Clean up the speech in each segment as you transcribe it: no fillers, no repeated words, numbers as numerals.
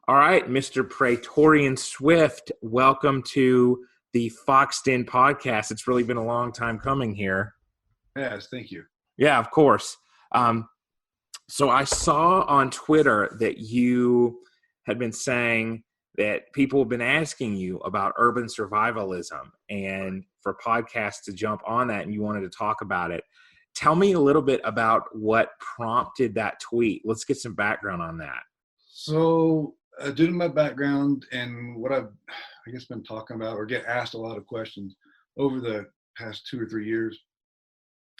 All right, Mr. Praetorian Swift, welcome to the Foxed In podcast. It's really been a long time coming here. Yes, thank you. Yeah, of course. So I saw on Twitter that you had been saying that people have been asking you about urban survivalism and for podcasts to jump on that, and you wanted to talk about it. Tell me a little bit about what prompted that tweet. Let's get some background on that. So, due to my background and what I've, been talking about or get asked a lot of questions over the past 2 or 3 years,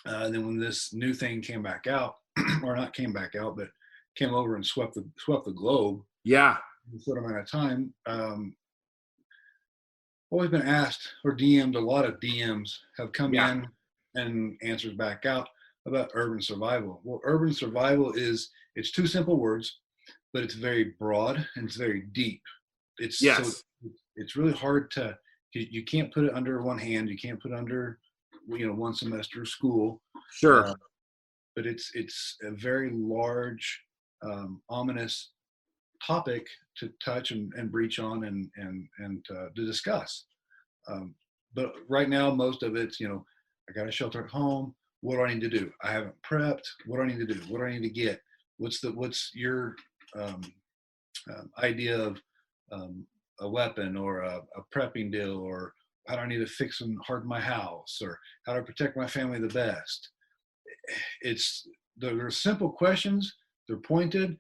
and then when this new thing came back out, or not came back out, but came over and swept the globe. Yeah. In a short amount of time. Always been asked or DM'd. A lot of DMs have come in and answers back out about urban survival. Well, urban survival it's 2 simple words, but it's very broad and it's very deep. It's really hard you can't put it under one hand. You can't put it under, one semester of school. Sure. But it's a very large, ominous topic to touch and breach on and to discuss. But right now, most of it's, I got a shelter at home. What do I need to do? I haven't prepped. What do I need to do? What do I need to get? What's your idea of a weapon or a prepping deal, or how do I need to fix and harden my house, or how do I protect my family the best? They're simple questions. They're pointed,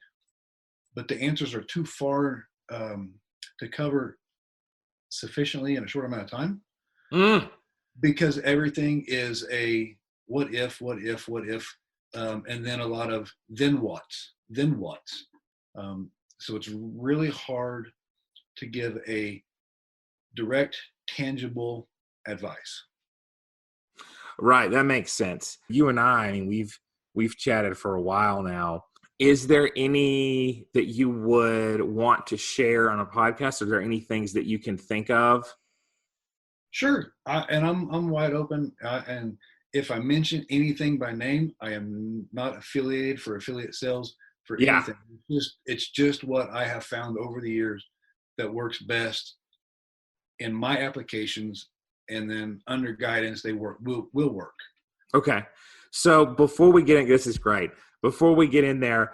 but the answers are too far to cover sufficiently in a short amount of time. Because everything is a what if, and then a lot of then what. So it's really hard to give a direct, tangible advice. Right, that makes sense. You and I mean, we've chatted for a while now. Is there any that you would want to share on a podcast? Are there any things that you can think of? Sure, I'm wide open. And if I mention anything by name, I am not affiliated for affiliate sales for anything. It's just what I have found over the years that works best in my applications, and then under guidance, they will work. Okay, so before we get in, this is great. Before we get in there,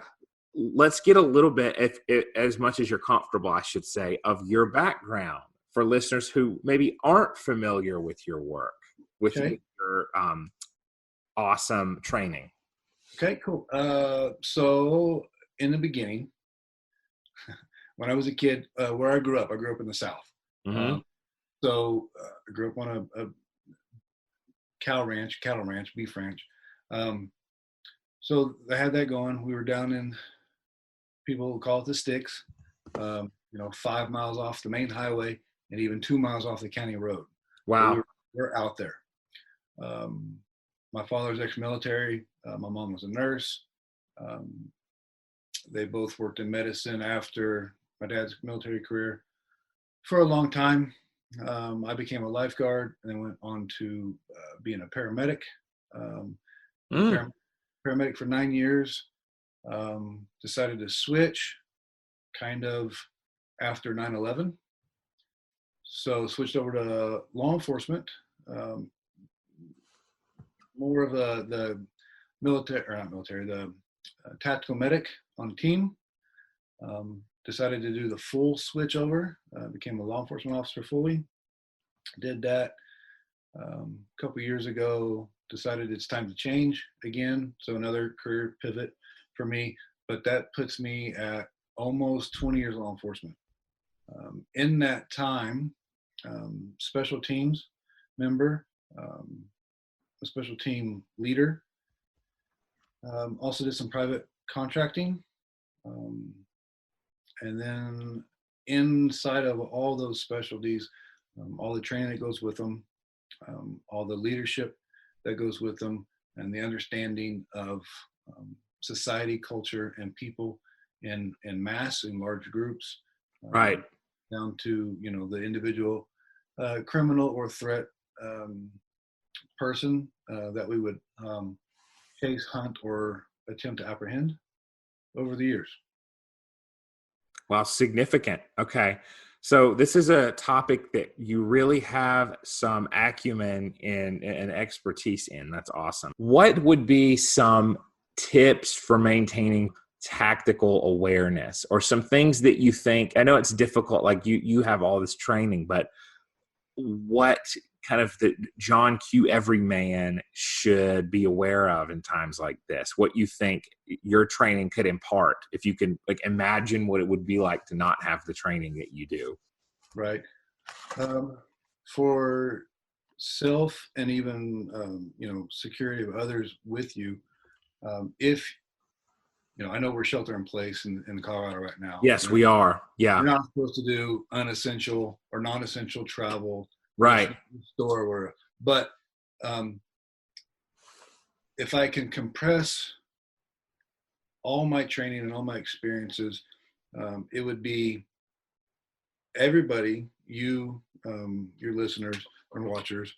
let's get a little bit, if as much as you're comfortable, I should say, of your background for listeners who maybe aren't familiar with your work, with your awesome training. Okay, cool. So in the beginning, when I was a kid, where I grew up in the South. Mm-hmm. I grew up on a cattle ranch, beef ranch. So I had that going. We were down in, people call it the sticks, 5 miles off the main highway and even 2 miles off the county road. Wow. So we're out there. My father's ex-military. My mom was a nurse. They both worked in medicine after my dad's military career for a long time. I became a lifeguard and then went on to being a paramedic. Paramedic for 9 years. Decided to switch kind of after 9/11. So switched over to law enforcement, more of the military, or not military, the tactical medic on the team. Decided to do the full switch over, became a law enforcement officer fully. Did that a couple years ago, decided it's time to change again. So another career pivot for me, but that puts me at almost 20 years law enforcement. In that time, special teams member, a special team leader, also did some private contracting. And then inside of all those specialties, all the training that goes with them, all the leadership that goes with them, and the understanding of society, culture, and people in mass, in large groups, right down to the individual criminal or threat person that we would chase, hunt, or attempt to apprehend over the years. Wow, significant. Okay. So this is a topic that you really have some acumen and expertise in. That's awesome. What would be some tips for maintaining tactical awareness, or some things that you think, I know it's difficult, like you have all this training, but what kind of the John Q. Everyman should be aware of in times like this? What you think your training could impart, if you can like imagine what it would be like to not have the training that you do. Right. For self and even, security of others with you, if, I know we're shelter in place in Colorado right now. Yes, we are. Yeah. You're not supposed to do unessential or non-essential travel. Right. Store but if I can compress all my training and all my experiences, it would be everybody, you, your listeners and watchers,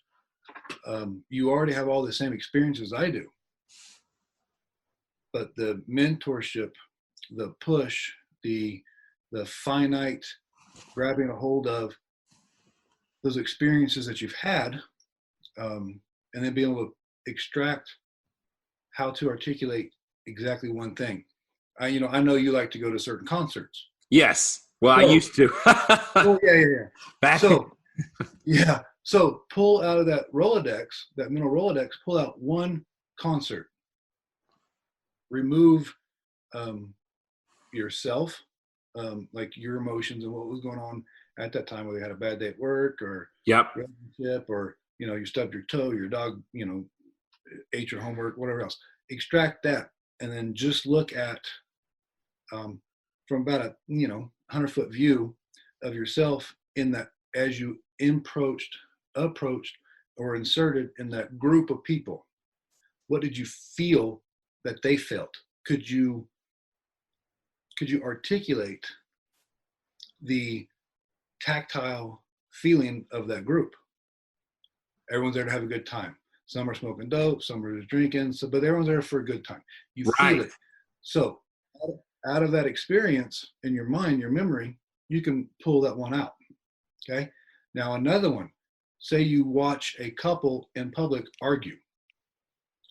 you already have all the same experiences I do. But the mentorship, the push, the finite grabbing a hold of those experiences that you've had, and then being able to extract how to articulate exactly one thing. I know you like to go to certain concerts. Yes. Well, I used to. Oh, yeah. Back So pull out of that Rolodex, that mental Rolodex, pull out one concert. Remove yourself, like your emotions and what was going on at that time, whether you had a bad day at work or relationship, or you stubbed your toe, your dog ate your homework, whatever else. Extract that, and then just look at from about a 100-foot view of yourself in that, as you approached or inserted in that group of people. What did you feel that they felt? Could you articulate the tactile feeling of that group? Everyone's there to have a good time. Some are smoking dope, some are just drinking, but everyone's there for a good time. You feel it. So out of that experience in your mind, your memory, you can pull that one out. Okay. Now another one, say you watch a couple in public argue.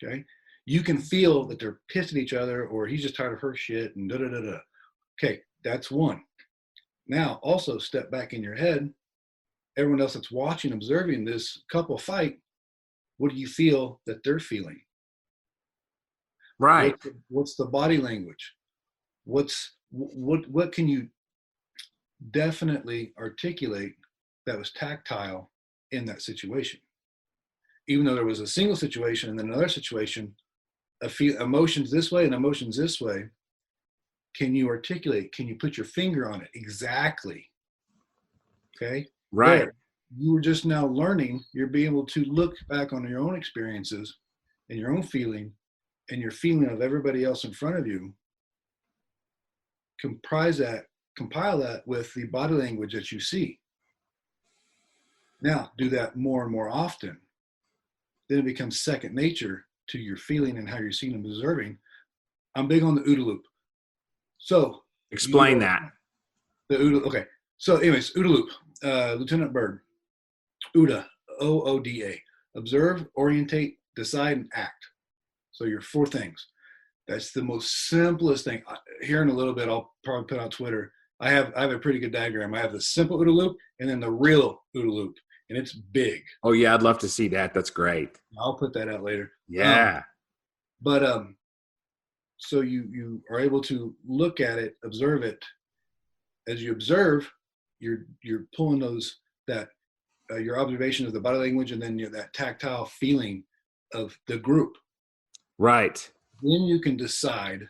Okay. You can feel that they're pissed at each other, or he's just tired of her shit and da-da-da-da. Okay, that's one. Now, also step back in your head. Everyone else that's watching, observing this couple fight, what do you feel that they're feeling? Right. What's the body language? What can you definitely articulate that was tactile in that situation? Even though there was a single situation and then another situation, emotions this way and emotions this way, can you articulate? Can you put your finger on it exactly? Okay. Right. There, you were just now learning. You're being able to look back on your own experiences and your own feeling and your feeling of everybody else in front of you. Compile that with the body language that you see. Now do that more and more often. Then it becomes second nature to your feeling and how you're seeing and observing. I'm big on the OODA loop. So explain that. The OODA. Okay. So anyways, OODA loop, Lieutenant Byrd, OODA, OODA, observe, orientate, decide, and act. So your four things. That's the most simplest thing. Here in a little bit, I'll probably put on Twitter. I have a pretty good diagram. I have the simple OODA loop and then the real OODA loop. And it's big. Oh yeah, I'd love to see that. That's great. I'll put that out later. Yeah. So you are able to look at it, observe it. As you observe, you're pulling your observation of the body language, and then that tactile feeling of the group. Right. Then you can decide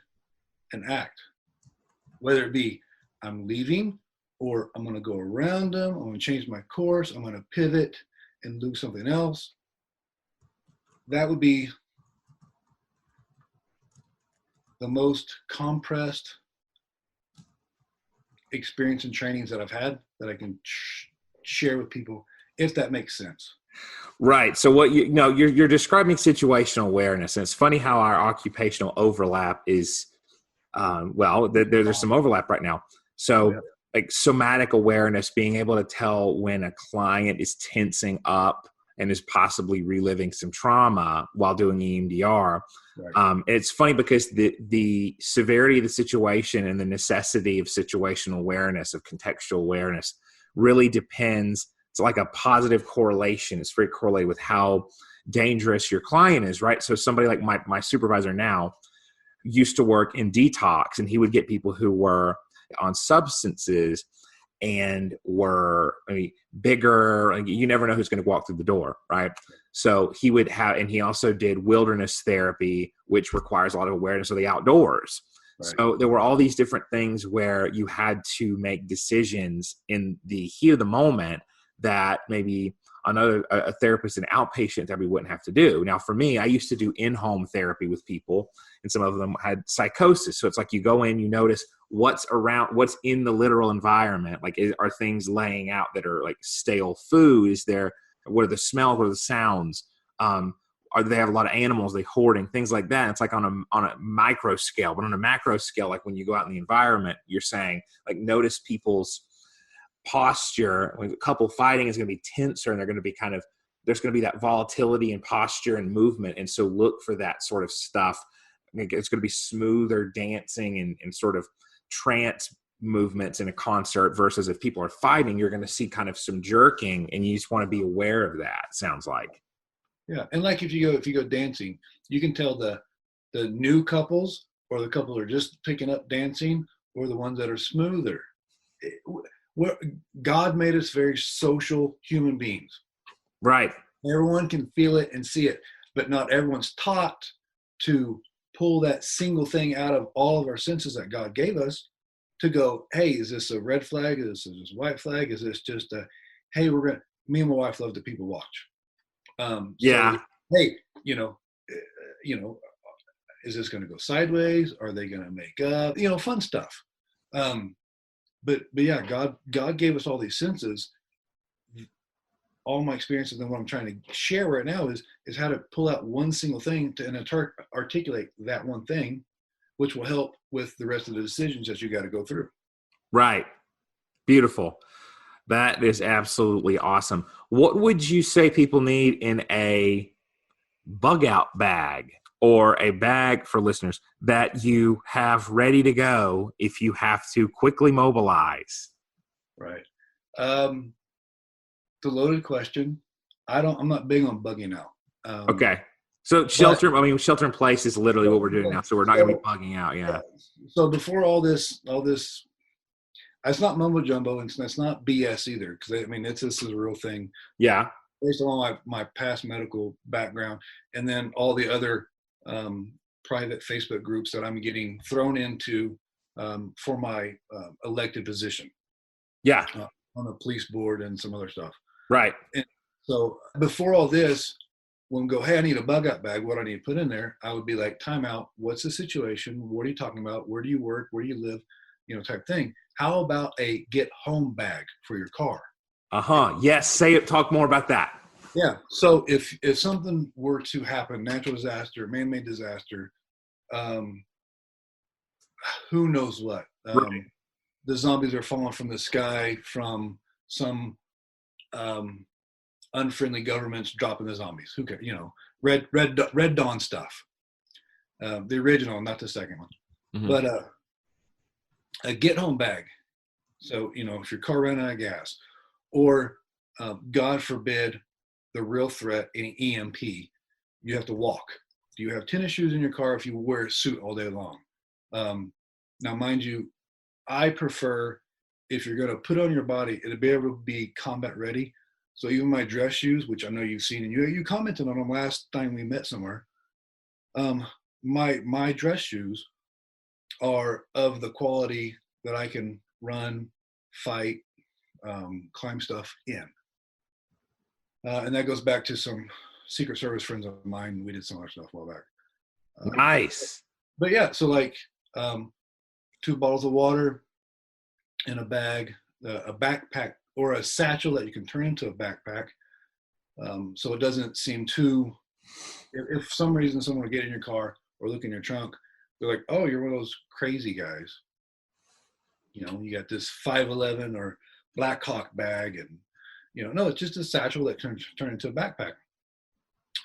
and act, whether it be I'm leaving, or I'm going to go around them, I'm going to change my course, I'm going to pivot and do something else. That would be the most compressed experience and trainings that I've had that I can share with people, if that makes sense. Right. So what you're describing situational awareness, and it's funny how our occupational overlap is, there's some overlap right now. So like somatic awareness, being able to tell when a client is tensing up and is possibly reliving some trauma while doing EMDR. Right. It's funny because the severity of the situation and the necessity of situational awareness, of contextual awareness, really depends. It's like a positive correlation. It's very correlated with how dangerous your client is, right? So somebody like my supervisor now used to work in detox, and he would get people who were on substances and were bigger. You never know who's going to walk through the door, right? So he would have, and he also did wilderness therapy, which requires a lot of awareness of the outdoors. Right. So there were all these different things where you had to make decisions in the heat of the moment that maybe a therapist, an outpatient therapy wouldn't have to do. Now, for me, I used to do in-home therapy with people, and some of them had psychosis. So it's like you go in, you notice what's around, what's in the literal environment. Like, are things laying out that are like stale food? Is there, what are the smells? What are the sounds? They have a lot of animals, they hoarding, things like that. It's like on a micro scale, but on a macro scale, like when you go out in the environment, you're saying like, notice people's posture. When a couple fighting is going to be tenser, and they're going to be there's going to be that volatility in posture and movement. And so look for that sort of stuff. It's going to be smoother dancing and sort of trance movements in a concert, versus if people are fighting, you're going to see kind of some jerking, and you just want to be aware of that, sounds like. Yeah. And like if you go dancing, you can tell the new couples, or the couple are just picking up dancing, or the ones that are smoother. God made us very social human beings. Right. Everyone can feel it and see it, but not everyone's taught to pull that single thing out of all of our senses that God gave us to go, hey, is this a red flag? Is this a white flag? Is this just a, hey, me and my wife love to people watch. Yeah. So, hey, is this going to go sideways? Are they going to make up? Fun stuff. But yeah, God gave us all these senses. All my experiences, and what I'm trying to share right now is how to pull out one single thing and articulate that one thing, which will help with the rest of the decisions that you got to go through. Right. Beautiful. That is absolutely awesome. What would you say people need in a bug out bag, or a bag, for listeners, that you have ready to go if you have to quickly mobilize? Right. The loaded question. I'm not big on bugging out. Okay. So shelter in place is literally what we're doing now. So we're not going to be bugging out. Yeah. So before all this, it's not mumbo jumbo, and it's not BS either. Because this is a real thing. Yeah. Based on my past medical background, and then all the other private Facebook groups that I'm getting thrown into for my elected position. Yeah. On the police board and some other stuff. Right. And so before all this, when we go, hey, I need a bug out bag, what do I need to put in there? I would be like, time out. What's the situation? What are you talking about? Where do you work? Where do you live? Type thing. How about a get home bag for your car? Yes. Talk more about that. Yeah. So if something were to happen, natural disaster, man-made disaster, who knows what? Right. The zombies are falling from the sky from some unfriendly governments dropping the zombies. Who cares? Red Dawn stuff. The original, not the second one. Mm-hmm. But a get home bag. So, if your car ran out of gas, or God forbid, the real threat, an EMP, you have to walk. Do you have tennis shoes in your car if you wear a suit all day long? Now, mind you, I prefer, if you're going to put on your body, it'll be able to be combat ready. So even my dress shoes, which I know you've seen, and you commented on them last time we met somewhere, my dress shoes are of the quality that I can run, fight, climb stuff in. And that goes back to some Secret Service friends of mine. We did some other stuff a while back. Nice. But yeah, so like 2 bottles of water in a bag, a backpack, or a satchel that you can turn into a backpack. So it doesn't seem too, if for some reason someone will get in your car or look in your trunk, they're like, oh, you're one of those crazy guys. you got this 511 or Black Hawk bag, and no, it's just a satchel that turns into a backpack.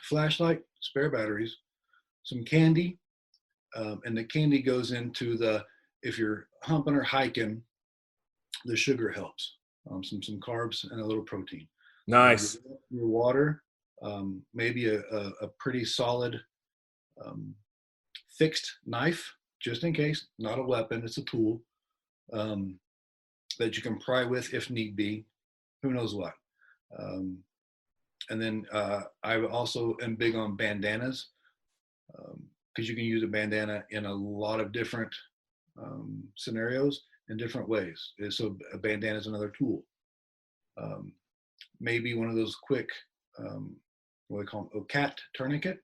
Flashlight, spare batteries, some candy, and the candy goes into if you're humping or hiking, the sugar helps. Some carbs and a little protein. Nice. Your water, maybe a pretty solid fixed knife, just in case. Not a weapon, it's a tool that you can pry with if need be. Who knows what. And then I also am big on bandanas, because you can use a bandana in a lot of different scenarios in different ways. So a bandana is another tool. Maybe one of those quick, what do they call them? cat tourniquet.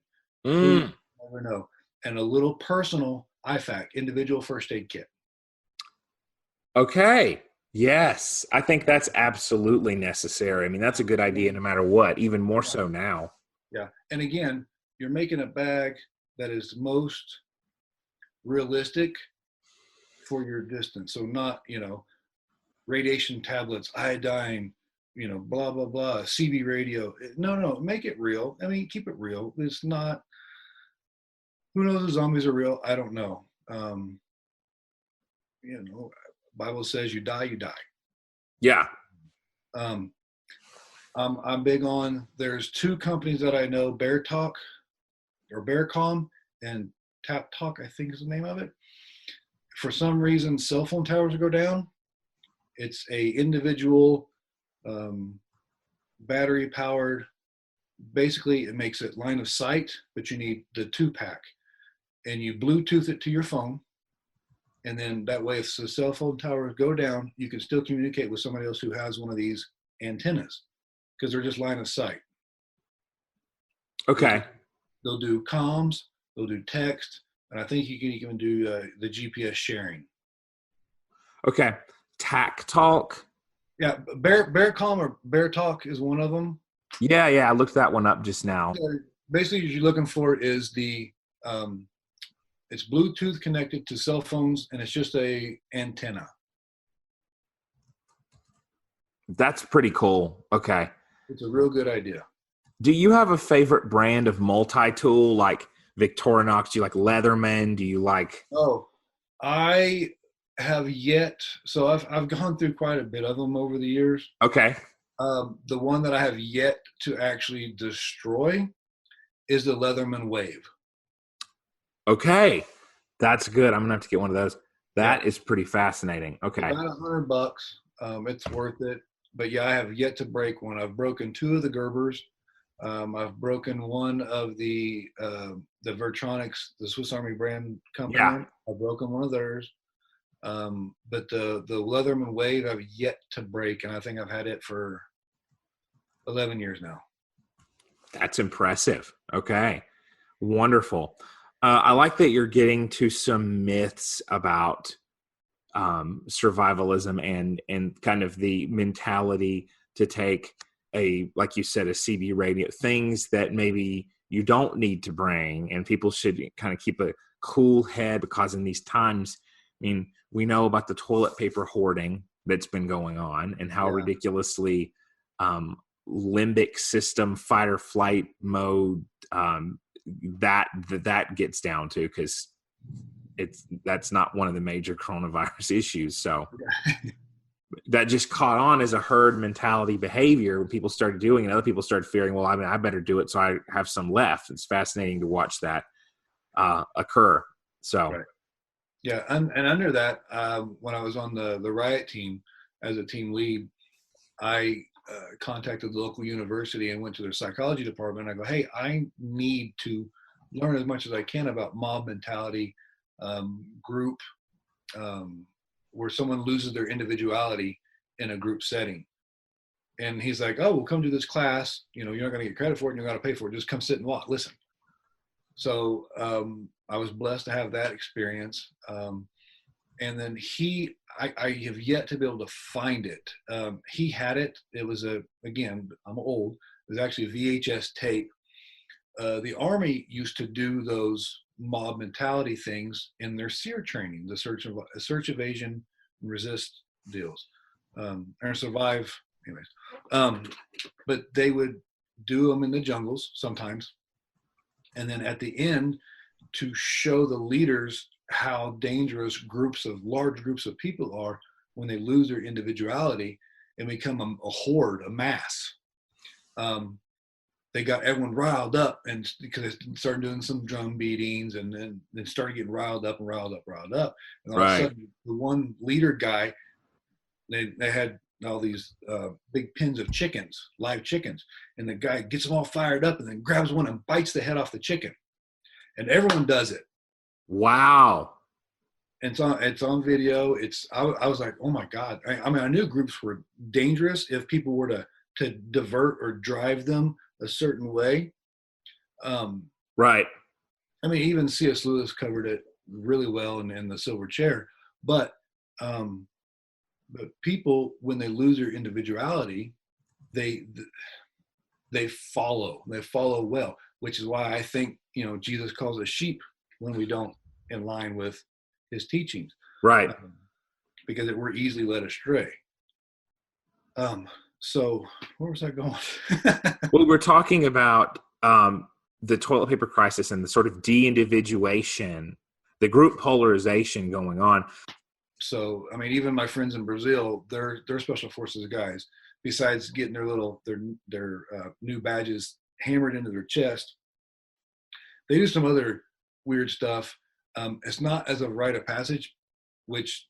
Mm. Never know. And a little personal IFAK, individual first aid kit. Okay. Yes. I think that's absolutely necessary. I mean, that's a good idea no matter what, even more so now. Yeah. And again, you're making a bag that is most realistic for your distance. So not, radiation tablets, iodine, blah, blah, blah, CB radio. No, make it real. I mean, keep it real. It's not, who knows if zombies are real? I don't know. Bible says you die, you die. Yeah. I'm big on, there's two companies that I know, Bear Talk or Bearcom and Tap Talk, I think is the name of it. For some reason, cell phone towers go down. It's a individual battery powered. Basically, it makes it line of sight, but you need the 2-pack, and you Bluetooth it to your phone. And then that way, if the cell phone towers go down, you can still communicate with somebody else who has one of these antennas, because they're just line of sight. Okay. They'll do comms, they'll do text, and I think you can even do the GPS sharing. Okay. Tac Talk. Yeah, Bearcom or Bear Talk is one of them. Yeah, I looked that one up just now. Basically, what you're looking for is it's Bluetooth connected to cell phones, and it's just a antenna. That's pretty cool. Okay. It's a real good idea. Do you have a favorite brand of multi-tool, like Victorinox? Do you like Leatherman? Do you like? Oh, I have yet. So I've gone through quite a bit of them over the years. Okay. The one that I have yet to actually destroy is the Leatherman Wave. Okay. That's good. I'm gonna have to get one of those. That is pretty fascinating. Okay. About $100. It's worth it. But yeah, I have yet to break one. I've broken 2 of the Gerbers. I've broken one of the Vertronics, the Swiss Army brand company. Yeah. I've broken one of theirs. But the Leatherman Wave I've yet to break, and I think I've had it for 11 years now. That's impressive. Okay. Wonderful. I like that you're getting to some myths about survivalism and kind of the mentality to take like you said, a CB radio, things that maybe you don't need to bring, and people should kind of keep a cool head, because in these times, I mean, we know about the toilet paper hoarding that's been going on, and how ridiculously limbic system, fight or flight mode, that gets down to, because that's not one of the major coronavirus issues. So that just caught on as a herd mentality behavior when people started doing it. Other people started fearing, well, I mean, I better do it so I have some left. It's fascinating to watch that occur. So, right. Yeah, and under that, when I was on the riot team as a team lead, I contacted the local university and went to their psychology department. And I go, hey, I need to learn as much as I can about mob mentality, group, where someone loses their individuality in a group setting. And he's like, oh, we'll come to this class. You're not going to get credit for it, and you're going to pay for it. Just come sit and listen. So I was blessed to have that experience. And then I have yet to be able to find it. He had it. It was again, I'm old. It was actually a VHS tape. The Army used to do those mob mentality things in their SEER training, the search, evasion, resist deals, or survive anyways. But they would do them in the jungles sometimes. And then at the end, to show the leaders how dangerous large groups of people are when they lose their individuality and become a horde, a mass. They got everyone riled up, and because they started doing some drum beatings, and then they started getting riled up. And all of a sudden, the one leader guy, they had all these big pins of chickens, live chickens, and the guy gets them all fired up and then grabs one and bites the head off the chicken, and everyone does it. Wow. And it's on video. I was like, oh my God. I mean, I knew groups were dangerous if people were to divert or drive them a certain way. Right. I mean, even C.S. Lewis covered it really well in The Silver Chair. But people, when they lose their individuality, they follow well, which is why I think, Jesus calls us sheep when we don't in line with his teachings. Right. Because we're easily led astray. So where was I going? Well, we're talking about the toilet paper crisis and the sort of de-individuation, the group polarization going on. So, I mean, even my friends in Brazil, they're special forces guys. Besides getting their new badges hammered into their chest, they do some other weird stuff. It's not as a rite of passage, which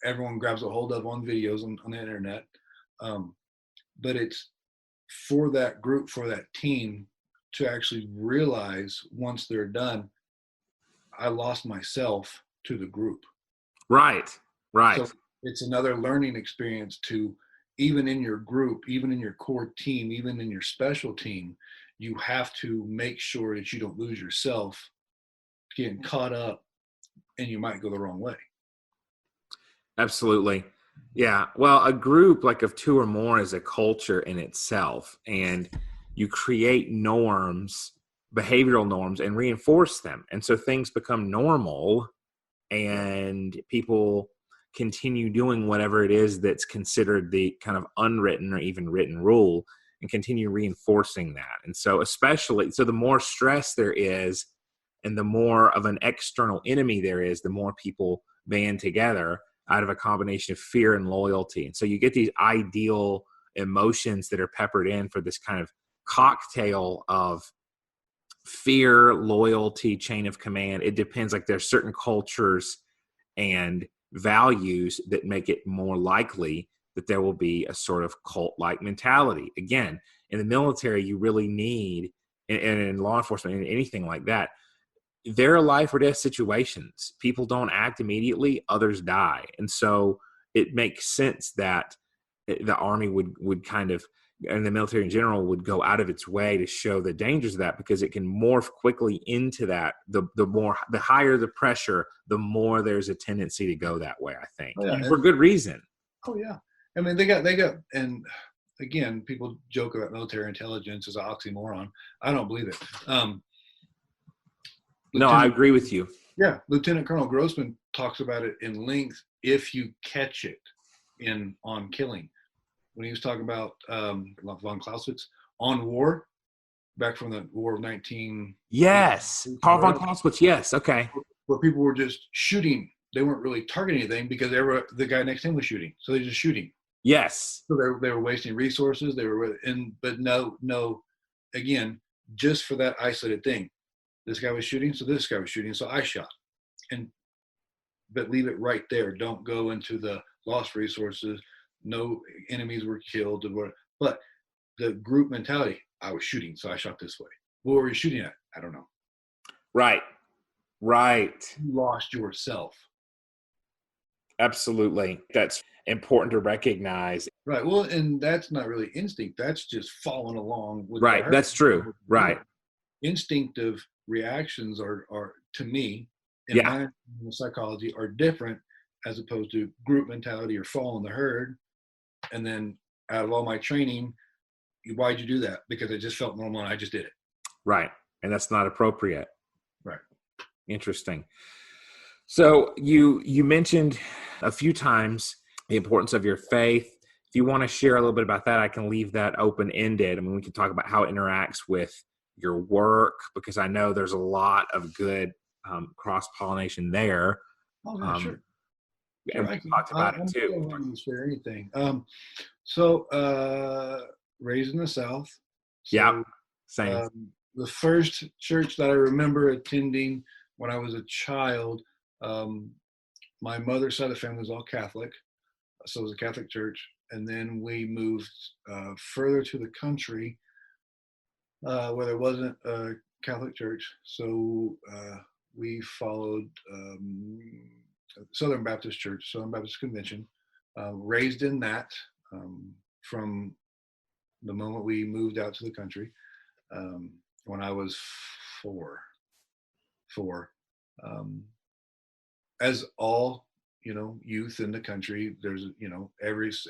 everyone grabs a hold of on videos on the internet. But it's for that group, for that team to actually realize once they're done, I lost myself to the group. Right. So it's another learning experience to, even in your group, even in your core team, even in your special team, you have to make sure that you don't lose yourself getting caught up and you might go the wrong way. Absolutely. Yeah. Well, a group like of two or more is a culture in itself, and you create norms, behavioral norms, and reinforce them. And so things become normal and people continue doing whatever it is that's considered the kind of unwritten or even written rule, and continue reinforcing that. And so the more stress there is and the more of an external enemy there is, the more people band together out of a combination of fear and loyalty. And so you get these ideal emotions that are peppered in for this kind of cocktail of fear, loyalty, chain of command. It depends. Like there's certain cultures and values that make it more likely that there will be a sort of cult-like mentality. Again, in the military, you really need, and in law enforcement and anything like that, there are life or death situations. People don't act immediately, others die. And so it makes sense that the Army would kind of, and the military in general, would go out of its way to show the dangers of that, because it can morph quickly into that. The higher the pressure, the more there's a tendency to go that way, I think. Oh, yeah. And for good reason. Oh yeah. I mean, they got, and again, people joke about military intelligence as an oxymoron. I don't believe it. No, I agree with you. Yeah. Lieutenant Colonel Grossman talks about it in length if you catch it on killing. When he was talking about von Clausewitz on war, back from the War of 19... Yes. Karl von Clausewitz, yes. Okay. Where people were just shooting. They weren't really targeting anything because the guy next to him was shooting. So they're just shooting. Yes. So they were wasting resources. But no, again, just for that isolated thing. This guy was shooting, so this guy was shooting, so I shot. But leave it right there. Don't go into the lost resources. No enemies were killed. But the group mentality, I was shooting, so I shot this way. What were you shooting at? I don't know. Right. You lost yourself. Absolutely. That's important to recognize. Right. Well, and that's not really instinct. That's just following along with right. That's true. Right. Instinctive reactions are to me, in my psychology, are different as opposed to group mentality or following the herd. And then out of all my training, why'd you do that? Because it just felt normal and I just did it. Right. And that's not appropriate. Right. Interesting. So you mentioned a few times the importance of your faith. If you want to share a little bit about that, I can leave that open-ended. I mean, we can talk about how it interacts with your work, because I know there's a lot of good cross-pollination there. Oh yeah, sure. And we talked about it too. I'm willing to share anything. So raised in the South. So, yeah, same. The first church that I remember attending when I was a child, my mother's side of the family was all Catholic, so it was a Catholic church. And then we moved further to the country where there wasn't a Catholic church. So we followed Southern Baptist Church, Southern Baptist Convention, raised in that from the moment we moved out to the country when I was four. As all, youth in the country, there's,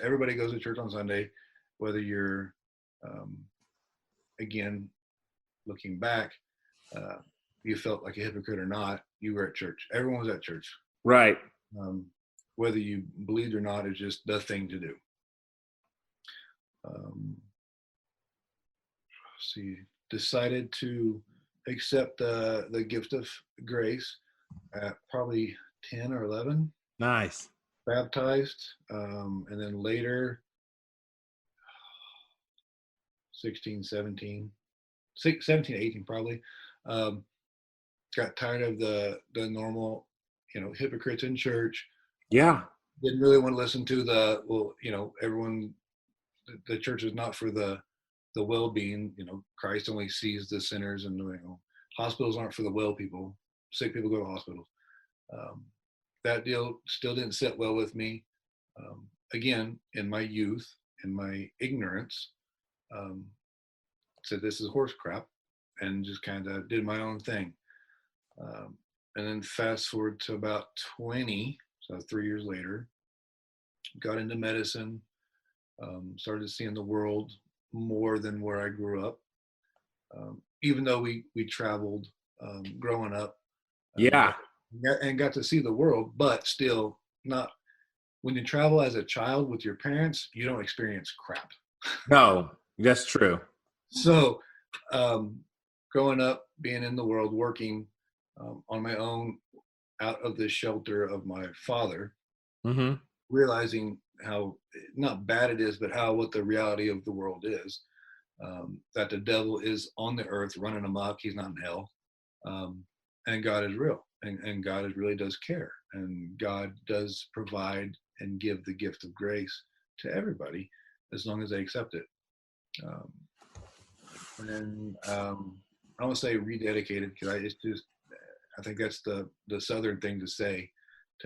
everybody goes to church on Sunday, whether you're, again, looking back, you felt like a hypocrite or not, you were at church. Everyone was at church. Right. Whether you believed or not is just the thing to do. Decided to accept the gift of grace at probably 10 or 11. Nice. Baptized, and then later 16, 17, 17, 18 probably. Got tired of the normal, hypocrites in church. Yeah. Didn't really want to listen to everyone, the church is not for the well-being. Christ only sees the sinners, and hospitals aren't for the well people. Sick people go to hospitals. That deal still didn't sit well with me. Again, in my youth, in my ignorance, said this is horse crap, and just kind of did my own thing. And then fast forward to about 20, so 3 years later, got into medicine, started seeing the world more than where I grew up. Even though we traveled growing up. Yeah. And got to see the world, but still not. When you travel as a child with your parents, you don't experience crap. No, that's true. So growing up, being in the world, working on my own out of the shelter of my father, realizing how not bad it is, but what the reality of the world is, that the devil is on the earth running amok. He's not in hell. And God is real, and God really does care, and God does provide and give the gift of grace to everybody as long as they accept it. And I don't say rededicated, because I think that's the Southern thing to say.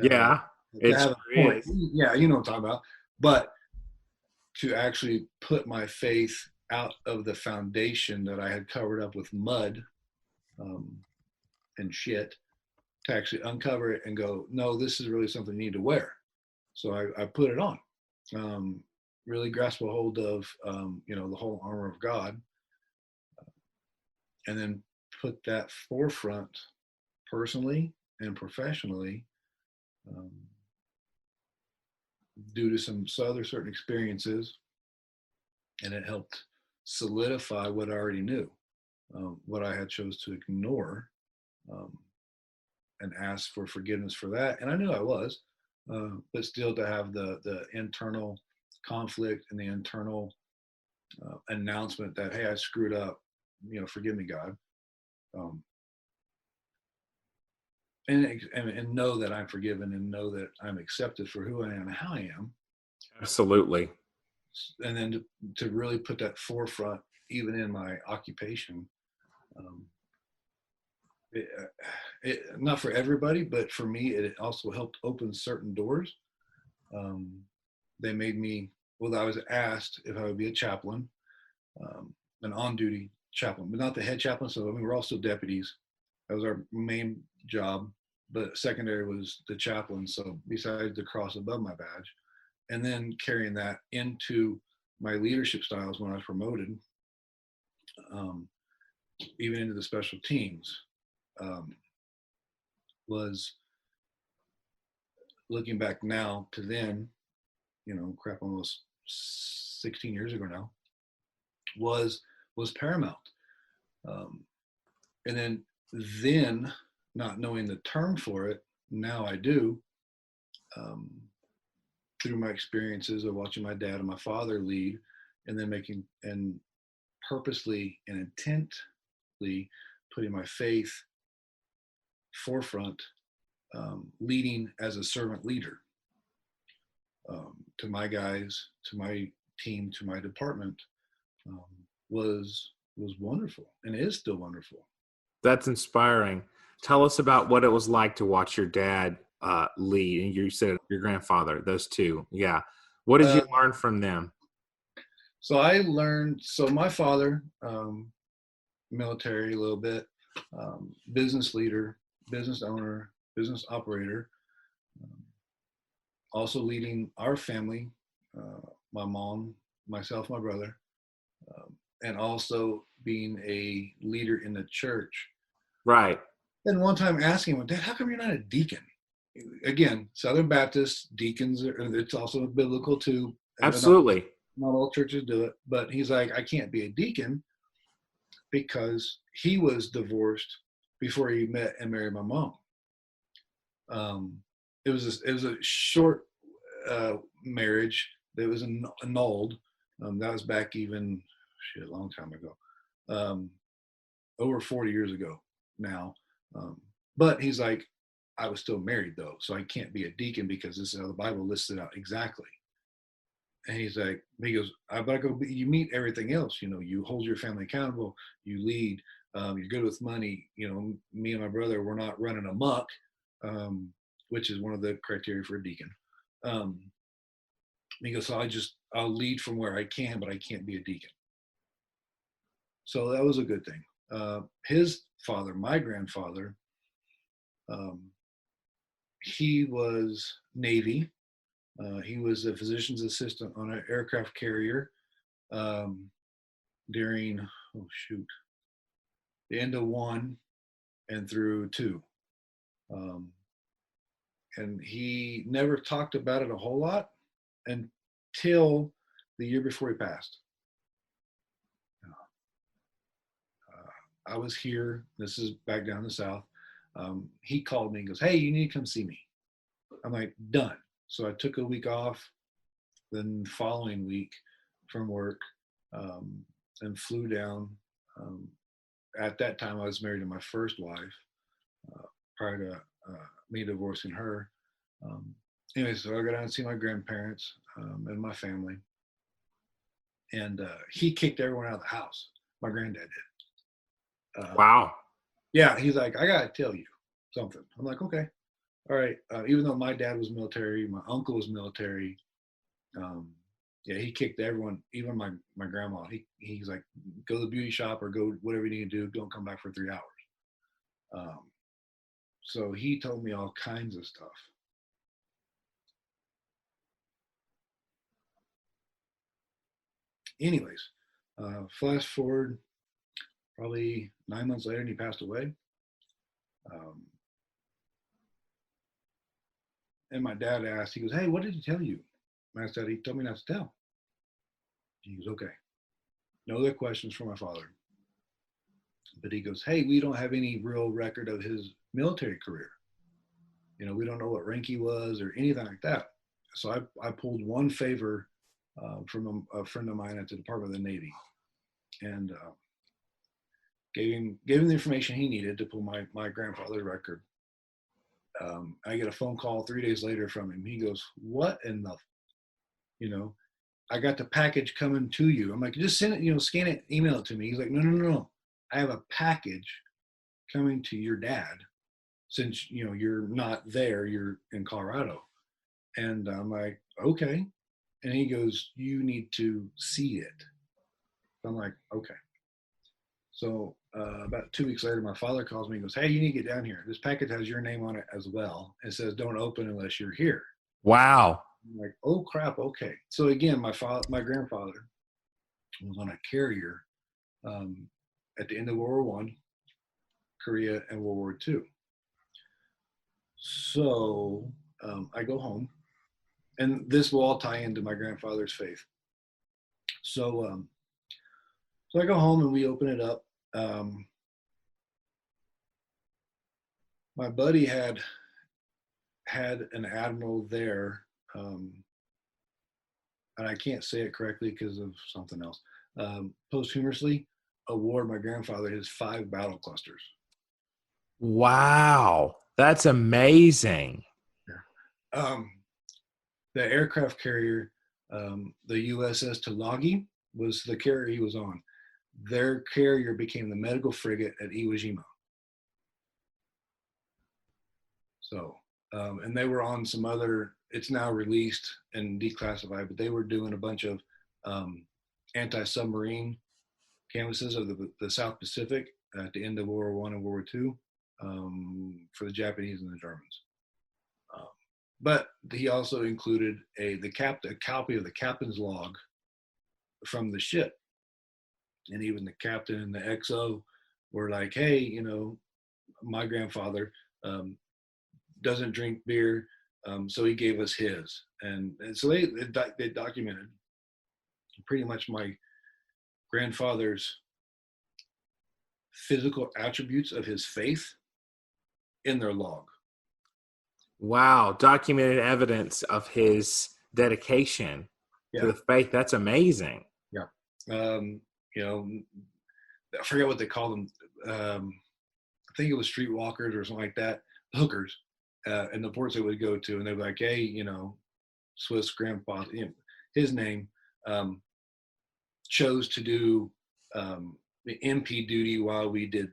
Yeah, to have a point. Yeah, you know what I'm talking about. But to actually put my faith out of the foundation that I had covered up with mud and shit, to actually uncover it and go, no, this is really something you need to wear. So I put it on, really grasp a hold of, the whole armor of God, and then put that forefront personally and professionally, due to some other certain experiences. And it helped solidify what I already knew, what I had chose to ignore, and ask for forgiveness for that. And I knew I was, but still to have the internal conflict and the internal announcement that, hey, I screwed up, forgive me, God. And know that I'm forgiven, and know that I'm accepted for who I am and how I am. Absolutely. And then to really put that forefront, even in my occupation. Not for everybody, but for me, it also helped open certain doors. They made me, I was asked if I would be a chaplain, an on-duty chaplain, but not the head chaplain. So, we're all still deputies. That was our main job, but secondary was the chaplain. So besides the cross above my badge, and then carrying that into my leadership styles when I was promoted, even into the special teams, was looking back now to then, almost 16 years ago now, was paramount. And then not knowing the term for it, now I do, through my experiences of watching my dad and my father lead, and then purposely and intently putting my faith forefront, leading as a servant leader, to my guys, to my team, to my department, was wonderful, and is still wonderful. That's inspiring. Tell us about what it was like to watch your dad lead, and you said your grandfather, those two. Yeah. What did you learn from them? So I learned, my father, military a little bit, business leader, business owner, business operator, also leading our family, my mom, myself, my brother, and also being a leader in the church. Right. And one time asking him, Dad, how come you're not a deacon? Again, Southern Baptist deacons, it's also biblical too. Absolutely. Not all churches do it, but he's like, I can't be a deacon because he was divorced before he met and married my mom. It was a short marriage that was annulled. That was back even a long time ago, over 40 years ago now. But he's like, I was still married though, so I can't be a deacon because this is how the Bible lists it out exactly. And he goes, you meet everything else, you hold your family accountable, you lead, you're good with money, me and my brother, we're not running amok, which is one of the criteria for a deacon. He goes, so I'll lead from where I can, but I can't be a deacon. So that was a good thing. His father, my grandfather, he was Navy. He was a physician's assistant on an aircraft carrier during, the end of 1 and through 2. And he never talked about it a whole lot until the year before he passed. I was here, this is back down in the South. He called me and goes, hey, you need to come see me. I'm like, done. So I took a week off, then the following week from work, and flew down. At that time, I was married to my first wife, prior to me divorcing her. Anyway, so I got down and see my grandparents and my family. And he kicked everyone out of the house. My granddad did. Wow. Yeah, he's like, I got to tell you something. I'm like, okay. All right. Even though my dad was military, my uncle was military. Yeah, he kicked everyone, even my grandma. He's like, go to the beauty shop or go whatever you need to do. Don't come back for 3 hours. So he told me all kinds of stuff. Anyways, flash forward probably 9 months later and he passed away. And my dad asked, he goes, hey, what did he tell you? And I said, he told me not to tell. He goes, okay. No other questions from my father. But he goes, hey, we don't have any real record of his military career. We don't know what rank he was or anything like that. So I pulled one favor from a friend of mine at the Department of the Navy, and gave him the information he needed to pull my grandfather's record. I get a phone call 3 days later from him. He goes, what in the, I got the package coming to you. I'm like, just send it, scan it, email it to me. He's like, no. I have a package coming to your dad since, you're not there, you're in Colorado. And I'm like, okay. And he goes, you need to see it. I'm like, okay. So about 2 weeks later, my father calls me and goes, hey, you need to get down here. This package has your name on it as well. It says, don't open unless you're here. Wow. I'm like, oh crap. Okay. So again, my grandfather was on a carrier at the end of World War I, Korea, and World War II. So I go home and this will all tie into my grandfather's faith. So, so I go home and we open it up. My buddy had an admiral there, and I can't say it correctly because of something else. Posthumously, award my grandfather his 5 battle clusters. Wow, that's amazing. Yeah. The aircraft carrier, the USS Tulagi, was the carrier he was on. Their carrier became the medical frigate at Iwo Jima. So, and they were on some other, it's now released and declassified, but they were doing a bunch of anti-submarine canvases of the South Pacific at the end of World War I and World War II for the Japanese and the Germans. But he also included a copy of the captain's log from the ship. And even the captain and the XO were like, hey, you know, my grandfather doesn't drink beer, so he gave us his. And so they documented pretty much my grandfather's physical attributes of his faith in their log. Wow, documented evidence of his dedication to the faith. That's amazing. Yeah. You know, I forget what they call them. I think it was streetwalkers or something like that, hookers, and the ports they would go to, and they'd be like, hey, you know, Swiss grandpa, you know, his name, chose to do the MP duty while you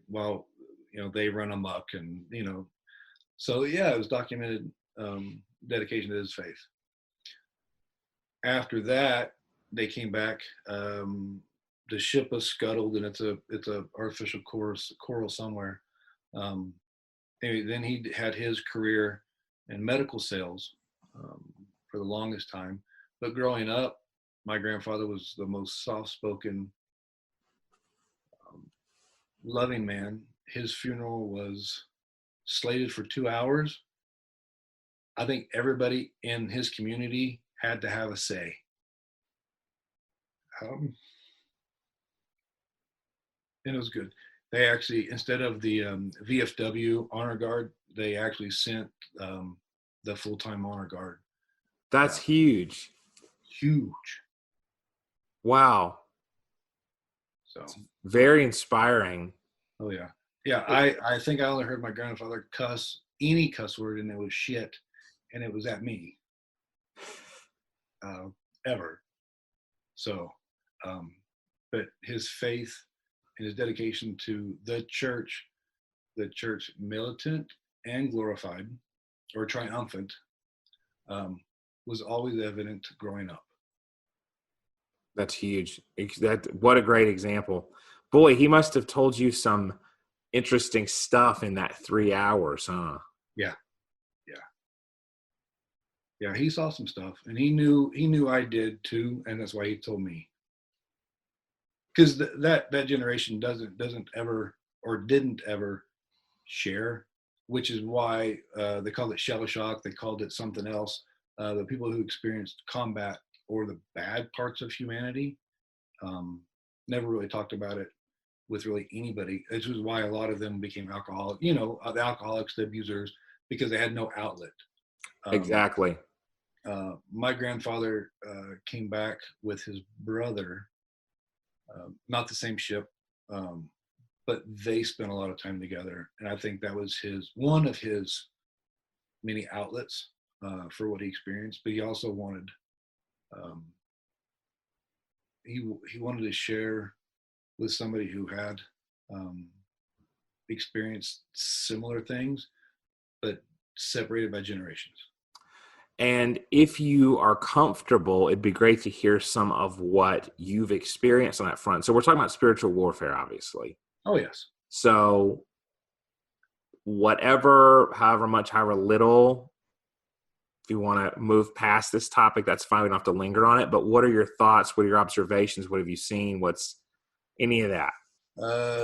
know, they run amok, and, you know, so yeah, it was documented dedication to his faith. After that, they came back. The ship was scuttled, and it's a artificial coral somewhere. Anyway, then he had his career in medical sales for the longest time. But growing up, my grandfather was the most soft-spoken, loving man. His funeral was slated for 2 hours. I think everybody in his community had to have a say. And it was good. They actually, instead of the VFW honor guard, they actually sent the full-time honor guard. That's huge. Huge. Wow. So it's very inspiring. Oh yeah. Yeah, I think I only heard my grandfather cuss any cuss word, and it was shit, and it was at me. Ever. So, but his faith and his dedication to the church militant and glorified or triumphant, was always evident growing up. That's huge. What a great example. Boy, he must have told you some interesting stuff in that 3 hours, huh? Yeah. He saw some stuff, and he knew I did too, and that's why he told me. Because that generation doesn't ever, or didn't ever, share, which is why they called it shell shock. They called it something else. The people who experienced combat or the bad parts of humanity never really talked about it with really anybody. This was why a lot of them became alcoholic. You know, the alcoholics, the abusers, because they had no outlet. Exactly. My grandfather came back with his brother, not the same ship, but they spent a lot of time together, and I think that was one of his many outlets for what he experienced. But he also wanted he wanted to share with somebody who had experienced similar things, but separated by generations. And if you are comfortable, it'd be great to hear some of what you've experienced on that front. So we're talking about spiritual warfare, obviously. Oh, yes. So however much, however little, if you want to move past this topic, that's fine. We don't have to linger on it. But what are your thoughts? What are your observations? What have you seen? What's any of that?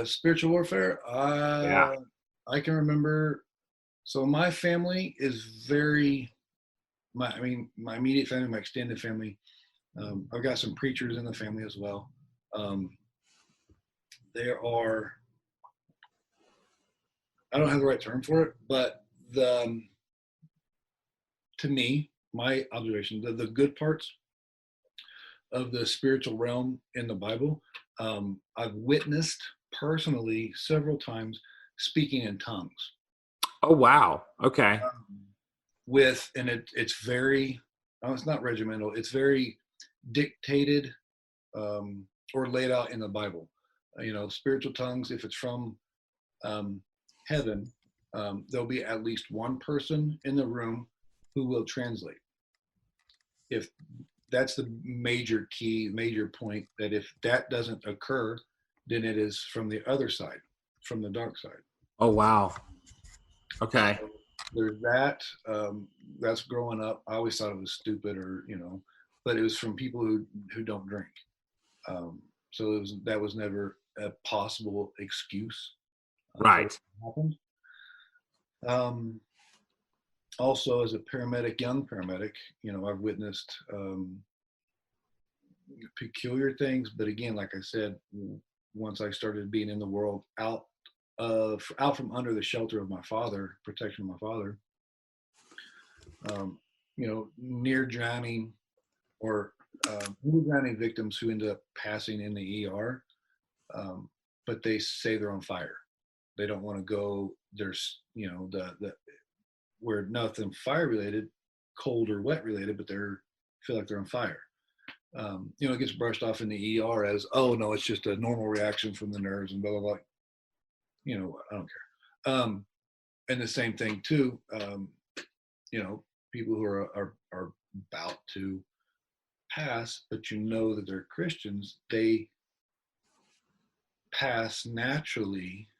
Spiritual warfare? Yeah. I can remember. So my family is very my immediate family, my extended family. I've got some preachers in the family as well. There are, I don't have the right term for it, but to me, my observation, the good parts of the spiritual realm in the Bible, I've witnessed personally several times speaking in tongues. Oh, wow. Okay. It's very, it's not regimental, it's very dictated, or laid out in the Bible. Spiritual tongues, if it's from heaven, there'll be at least one person in the room who will translate. If that's the major point, that if that doesn't occur, then it is from the other side, from the dark side. Oh, wow. Okay. So there's that. That's growing up. I always thought it was stupid, but it was from people who don't drink. So that was never a possible excuse. Right. Happened. Also, as a paramedic, young paramedic, I've witnessed peculiar things. But again, like I said, once I started being in the world, out from under the shelter of my father, protection of my father, near drowning or near drowning victims who end up passing in the ER, but they say they're on fire. They don't want to go. There's the where nothing fire related, cold or wet related, but feel like they're on fire. It gets brushed off in the ER as, oh no, it's just a normal reaction from the nerves and blah blah blah. I don't care. And the same thing too. People who are about to pass, but that they're Christians, they pass naturally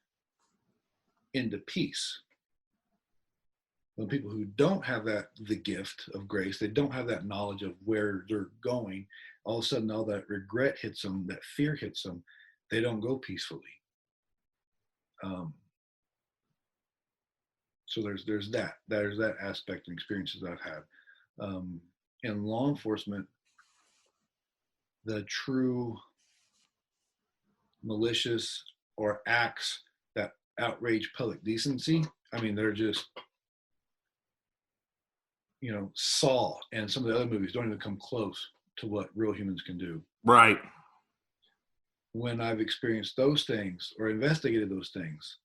into peace. When people who don't have the gift of grace, they don't have that knowledge of where they're going, all of a sudden all that regret hits them, that fear hits them, they don't go peacefully. So there's that aspect and experiences I've had. In law enforcement, the true malicious or acts that outrage public decency, they're just, Saw and some of the other movies don't even come close to what real humans can do. Right. When I've experienced those things or investigated those things,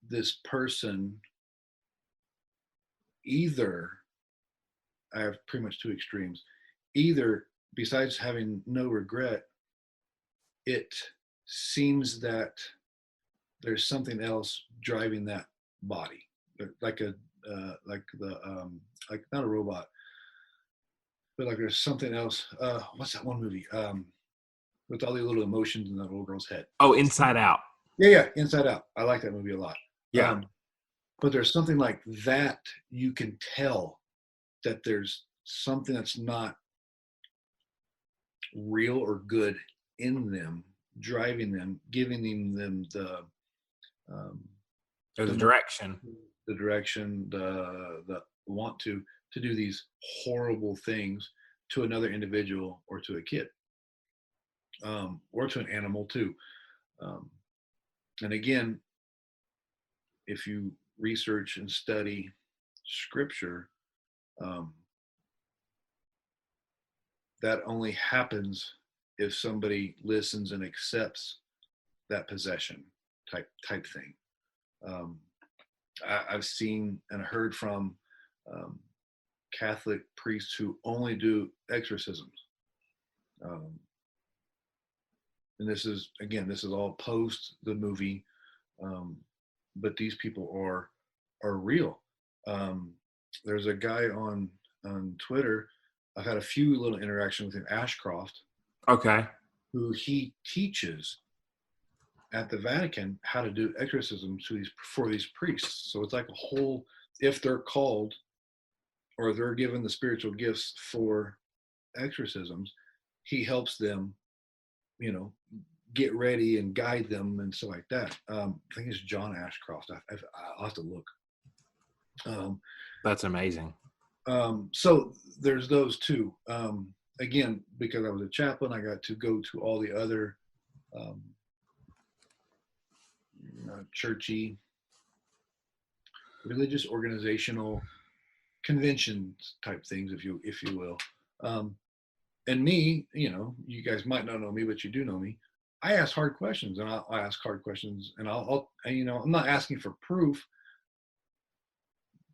this person, either, I have pretty much two extremes, either besides having no regret, it seems that there's something else driving that body, like not a robot, but like there's something else. What's that one movie with all the little emotions in that little girl's head? Oh, Inside Out. Yeah, Inside Out. I like that movie a lot. Yeah. But there's something like that. You can tell that there's something that's not real or good in them, driving them, giving them the direction, the want to do these horrible things to another individual or to a kid, or to an animal too. And again, if you research and study scripture, that only happens if somebody listens and accepts that possession type thing. I've seen and heard from Catholic priests who only do exorcisms. And this is all post the movie, but these people are real. There's a guy on Twitter, I've had a few little interactions with him, Ashcroft. Okay. Who he teaches at the Vatican how to do exorcisms for these priests. So it's like a whole, if they're called or they're given the spiritual gifts for exorcisms, he helps them, get ready and guide them and stuff like that. I think it's John Ashcroft. I'll have to look. That's amazing. So there's those two. Again, because I was a chaplain, I got to go to all the other churchy, religious, organizational conventions type things, if you will. And me, you guys might not know me, but you do know me. I ask hard questions, and I ask hard questions, and I'm not asking for proof,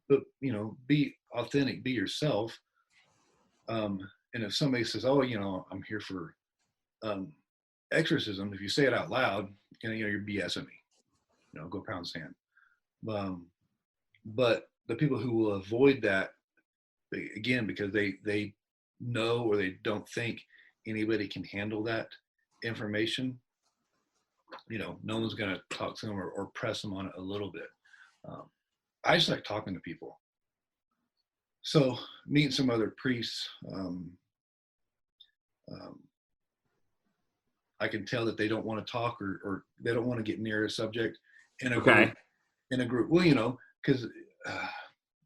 but be authentic, be yourself. And if somebody says, "Oh, I'm here for exorcism," if you say it out loud, you're BSing me. Go pound sand. But the people who will avoid that, again, because they know or they don't think anybody can handle that information, no one's going to talk to them or press them on it a little bit. I just like talking to people. So meeting some other priests, I can tell that they don't want to talk or they don't want to get near a subject in a group. Well, because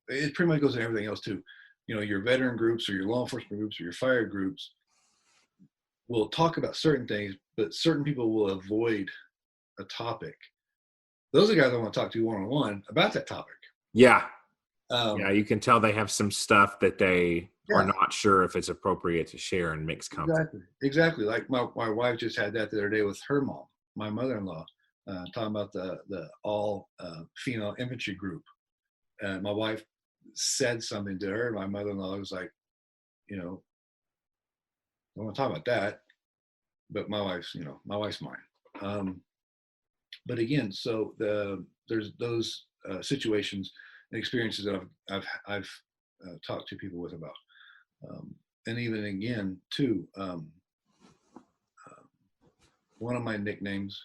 it pretty much goes to everything else too. Your veteran groups or your law enforcement groups or your fire groups will talk about certain things, but certain people will avoid a topic. Those are the guys I want to talk to one-on-one about that topic. Yeah. You can tell they have some stuff that they are not sure if it's appropriate to share in mixed company. Exactly. Like my wife just had that the other day with her mom, my mother-in-law, talking about the all female infantry group. And my wife said something to her. My mother-in-law was like, I don't want to talk about that, but my wife's mine. But again, so there's those situations and experiences that I've talked to people with about, and even again too, one of my nicknames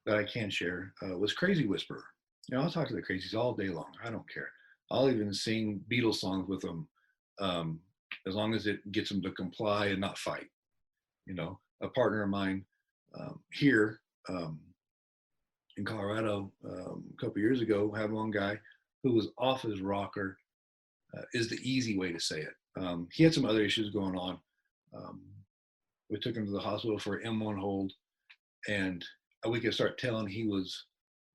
that I can share was Crazy Whisperer. I'll talk to the crazies all day long. I don't care. I'll even sing Beatles songs with them, as long as it gets them to comply and not fight. A partner of mine here in Colorado a couple years ago had one guy who was off his rocker, is the easy way to say it. He had some other issues going on. We took him to the hospital for an M1 hold, and we could start telling he was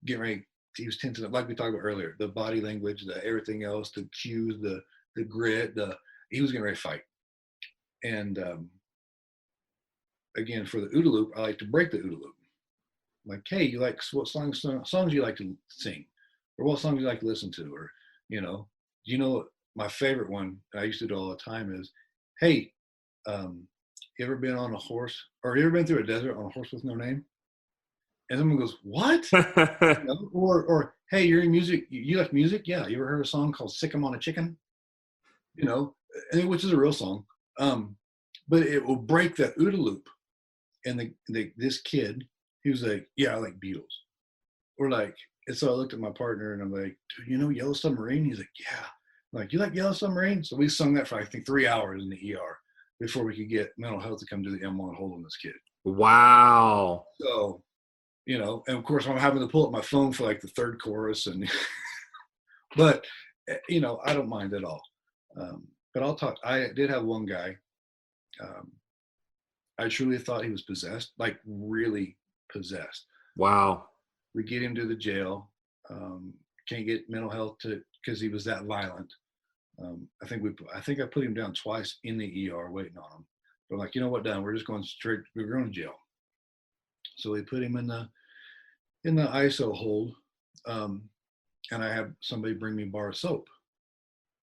getting ready. He was tensing up, like we talked about earlier, the body language, the everything else, the cues, the grit, he was getting ready to fight. And again, for the OODA loop, I like to break the OODA loop. Like, hey, what songs you like to sing, or what songs you like to listen to, or my favorite one I used to do all the time is, hey, you ever been on a horse, or you ever been through a desert on a horse with no name? And someone goes, what? Or hey, you're in music. You like music? Yeah. You ever heard a song called "Sick 'Em on a Chicken"? Which is a real song. But it will break that OODA loop. And this kid, he was like, yeah, I like Beatles. Or like, and so I looked at my partner and I'm like, do you know Yellow Submarine? He's like, yeah. I'm like, you like Yellow Submarine? So we sung that for I think 3 hours in the ER before we could get mental health to come to the M1 hold on this kid. Wow. So, and of course I'm having to pull up my phone for like the third chorus, and but I don't mind at all. But I'll talk. I did have one guy. I truly thought he was possessed, like really possessed. Wow. We get him to the jail. Can't get mental health because he was that violent. I think I put him down twice in the ER waiting on him. But I'm like, you know what, Dan? We're just going straight. We're going to jail. So we put him in the ISO hold, and I have somebody bring me a bar of soap.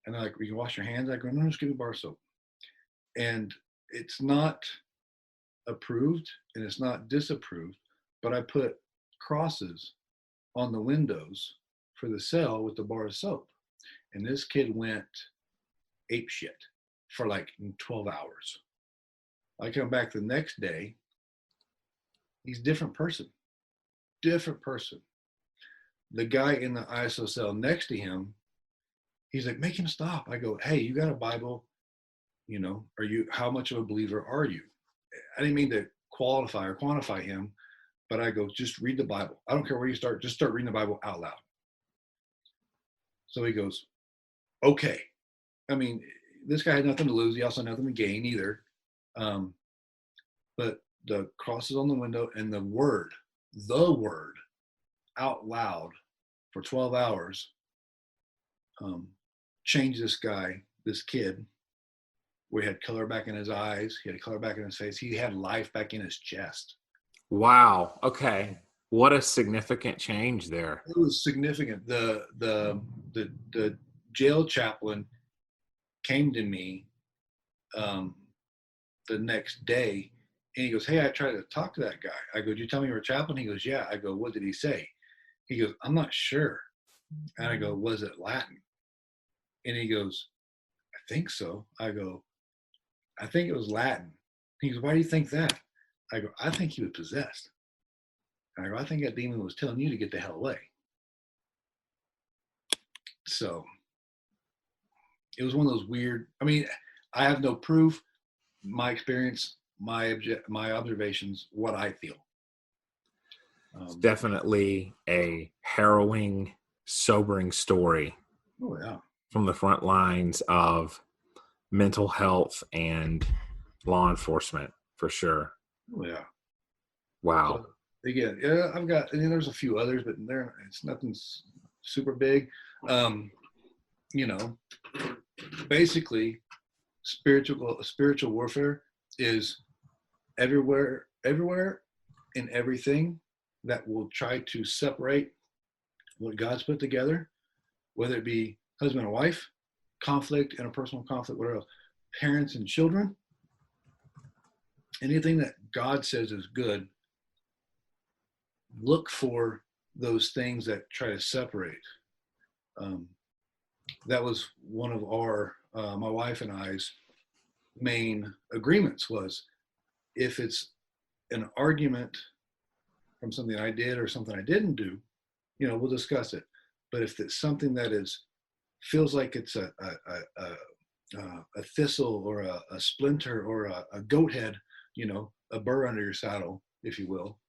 And they're like, "You can wash your hands." I go, "No, just give me a bar of soap." And it's not approved and it's not disapproved, but I put crosses on the windows for the cell with the bar of soap. And this kid went ape shit for like 12 hours. I come back the next day. He's a different person. The guy in the ISO cell next to him, he's like, make him stop. I go, hey, you got a Bible? How much of a believer are you? I didn't mean to qualify or quantify him, but I go, just read the Bible. I don't care where you start, just start reading the Bible out loud. So he goes, okay. I mean, this guy had nothing to lose. He also had nothing to gain either. But the cross is on the window, and the word out loud for 12 hours changed this kid, where he had color back in his eyes. He had color back in his face. He had life back in his chest. Wow. Okay. What a significant change there. It was significant. The jail chaplain came to me the next day, and he goes, "Hey, I tried to talk to that guy." I go, "Did you tell me you were a chaplain?" He goes, "Yeah." I go, "What did he say?" He goes, "I'm not sure." And I go, "Was it Latin?" And he goes, "I think so." I go, "I think it was Latin." He goes, "Why do you think that?" I go, "I think he was possessed." And I go, "I think that demon was telling you to get the hell away." So it was one of those weird, I mean, I have no proof. My experience, my observations, what I feel. It's definitely a harrowing, sobering story Oh yeah. from the front lines of mental health and law enforcement, for sure. Oh yeah. Wow. So again, yeah, I've got, I mean, there's a few others, but it's nothing super big. You know, basically spiritual warfare is everywhere and everything that will try to separate what God's put together, whether it be husband and wife, conflict, interpersonal conflict, whatever else, parents and children, anything that God says is good, look for those things that try to separate. That was one of my wife and I's main agreements was, if it's an argument from something I did or something I didn't do, we'll discuss it. But if it's something that feels like it's a thistle or a splinter or a goat head, a burr under your saddle, if you will,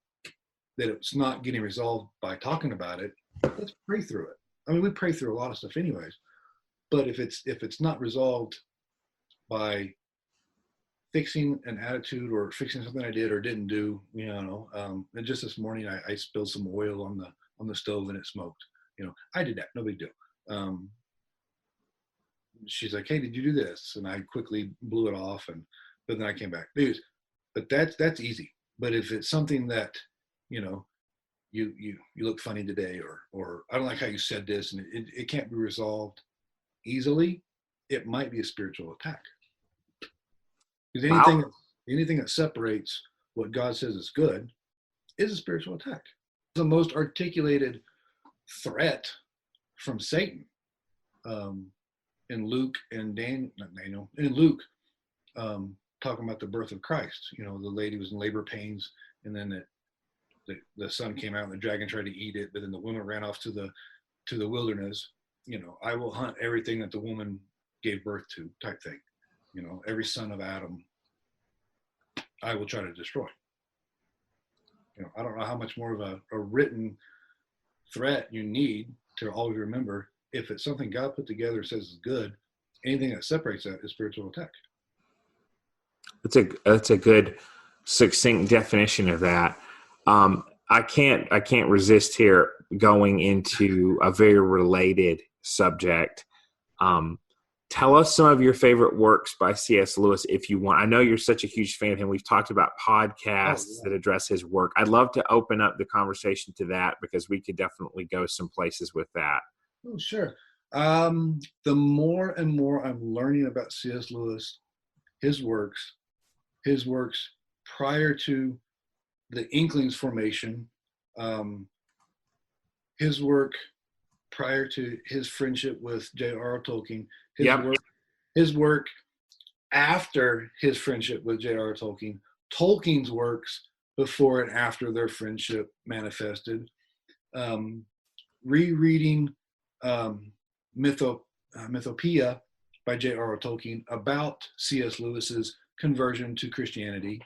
that it's not getting resolved by talking about it, let's pray through it. I mean, we pray through a lot of stuff anyways, but if it's not resolved by fixing an attitude or fixing something I did or didn't do, and just this morning I spilled some oil on the stove and it smoked. I did that, no big deal. She's like, "Hey, did you do this?" And I quickly blew it off, but then I came back. But that's easy. But if it's something that, you look funny today, or I don't like how you said this, and it can't be resolved easily, it might be a spiritual attack. Because anything that separates what God says is good is a spiritual attack. The most articulated threat from Satan in Luke and in Luke, talking about the birth of Christ. The lady was in labor pains, and then the son came out and the dragon tried to eat it, but then the woman ran off to the wilderness. I will hunt everything that the woman gave birth to, type thing. Every son of Adam, I will try to destroy. I don't know how much more of a written threat you need to always remember, if it's something God put together says is good, anything that separates that is spiritual attack. That's a good succinct definition of that. I can't resist here going into a very related subject. Tell us some of your favorite works by C.S. Lewis, if you want. I know you're such a huge fan of him. We've talked about podcasts that address his work. I'd love to open up the conversation to that, because we could definitely go some places with that. Oh, sure. The more and more I'm learning about C.S. Lewis, his works prior to the Inklings formation, his work prior to his friendship with J.R.R. Tolkien, his work after his friendship with J.R.R. Tolkien, Tolkien's works before and after their friendship manifested, rereading Mythopoeia by J.R.R. Tolkien about C.S. Lewis's conversion to Christianity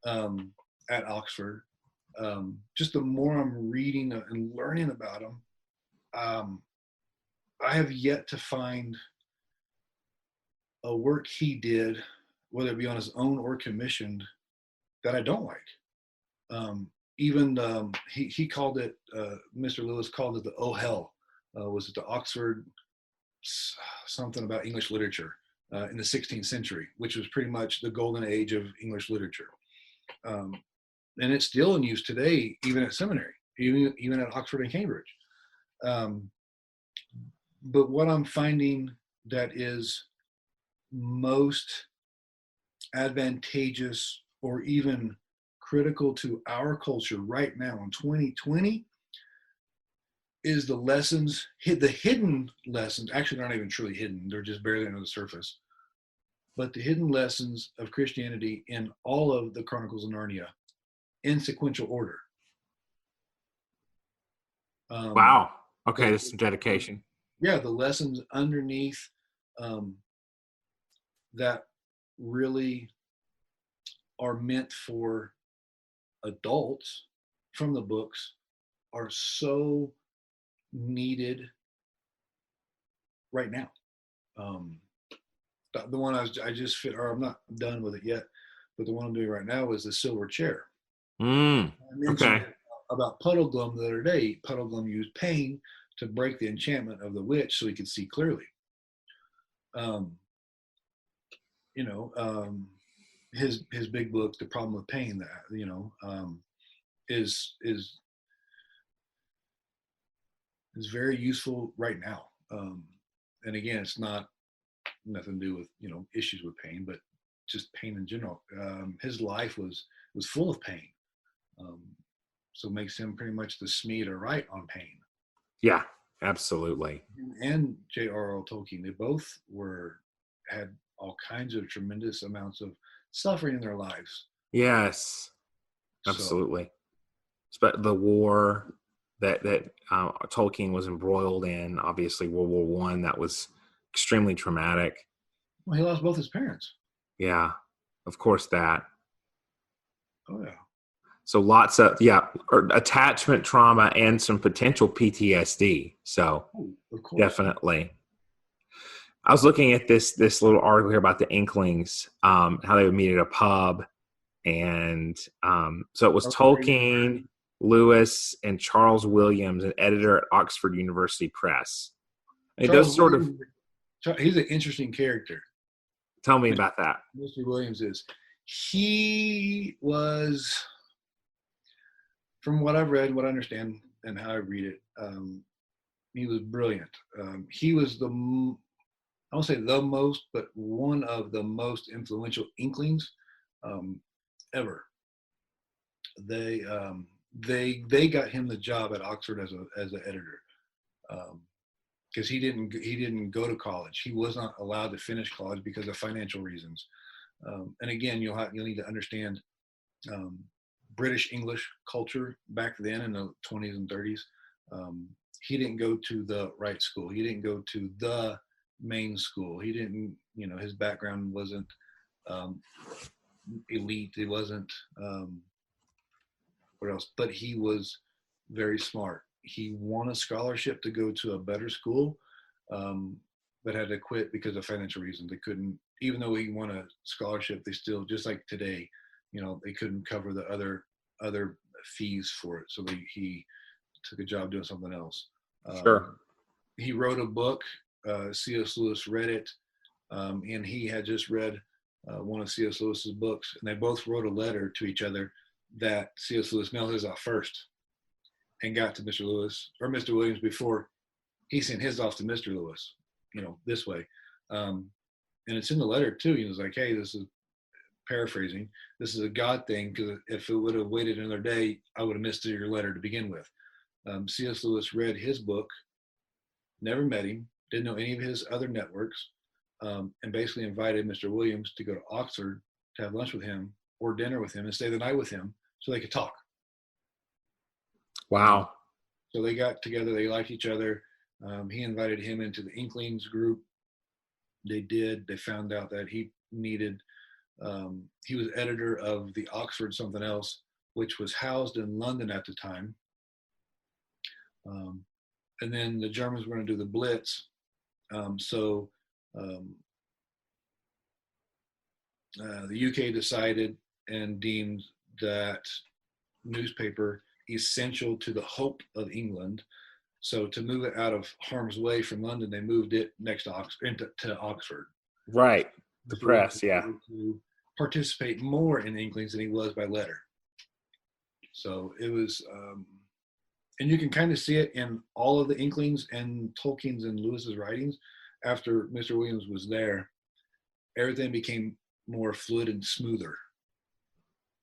at Oxford. Just the more I'm reading and learning about him, I have yet to find a work he did, whether it be on his own or commissioned, that I don't like. Even he called it, Mr. Lewis called it the oh hell. Was it the Oxford something about English literature in the 16th century, which was pretty much the golden age of English literature. And it's still in use today, even at seminary, even at Oxford and Cambridge. But what I'm finding that is most advantageous or even critical to our culture right now in 2020 is the lessons, the hidden lessons. Actually, they're not even truly hidden. They're just barely under the surface. But the hidden lessons of Christianity in all of the Chronicles of Narnia in sequential order. Wow. Okay, this is some dedication. Yeah, the lessons underneath that really are meant for adults from the books are so needed right now. The one I just fit, or I'm not done with it yet, but the one I'm doing right now is the silver chair. I mentioned about Puddleglum the other day. Puddleglum used pain to break the enchantment of the witch so he could see clearly. His big book, The Problem with Pain, that is very useful right now. And again, it's not nothing to do with issues with pain, but just pain in general. His life was full of pain, so it makes him pretty much the Smee to write on pain. Yeah, absolutely. And J.R.R. Tolkien, they both had all kinds of tremendous amounts of suffering in their lives. Yes, absolutely. But the war that Tolkien was embroiled in, obviously World War I, that was extremely traumatic. Well, he lost both his parents. Yeah, of course that. Oh yeah. So lots of attachment trauma and some potential PTSD. So of course. Definitely. I was looking at this little article here about the Inklings, how they would meet at a pub, and so it was Tolkien, Lewis, and Charles Williams, an editor at Oxford University Press. And those sort of. He's an interesting character. Tell me about that. Mr. Williams he was, from what I've read, what I understand, and how I read it, he was brilliant. He was I won't say the most, but one of the most influential Inklings ever. They got him the job at Oxford as an editor, because he didn't go to college. He was not allowed to finish college because of financial reasons. And again, you'll need to understand British English culture back then in the 20s and 30s. He didn't go to the right school. He didn't go to the main school. He didn't, his background wasn't elite. It wasn't, what else? But he was very smart. He won a scholarship to go to a better school, but had to quit because of financial reasons. They couldn't, even though he won a scholarship, they still, just like today, they couldn't cover the other fees for it. So he took a job doing something else. Sure. He wrote a book. C.S. Lewis read it, and he had just read one of C.S. Lewis's books, and they both wrote a letter to each other that C.S. Lewis mailed his off first and got to Mr. Lewis or Mr. Williams before he sent his off to Mr. Lewis, this way. And it's in the letter too. He was like, hey, this is paraphrasing. This is a God thing, because if it would have waited another day, I would have missed your letter to begin with. C.S. Lewis read his book, never met him, didn't know any of his other networks, and basically invited Mr. Williams to go to Oxford to have lunch with him or dinner with him and stay the night with him so they could talk. Wow. So they got together. They liked each other. He invited him into the Inklings group. They did. They found out that he needed, he was editor of the Oxford something else, which was housed in London at the time. And then the Germans were going to do the Blitz, So the UK decided and deemed that newspaper essential to the hope of England. So to move it out of harm's way from London, they moved it next to Oxford, to Oxford. Right. The Mr. Williams press, was yeah. able to participate more in Inklings than he was by letter. So it was, and you can kind of see it in all of the Inklings and Tolkien's and Lewis's writings. After Mr. Williams was there, everything became more fluid and smoother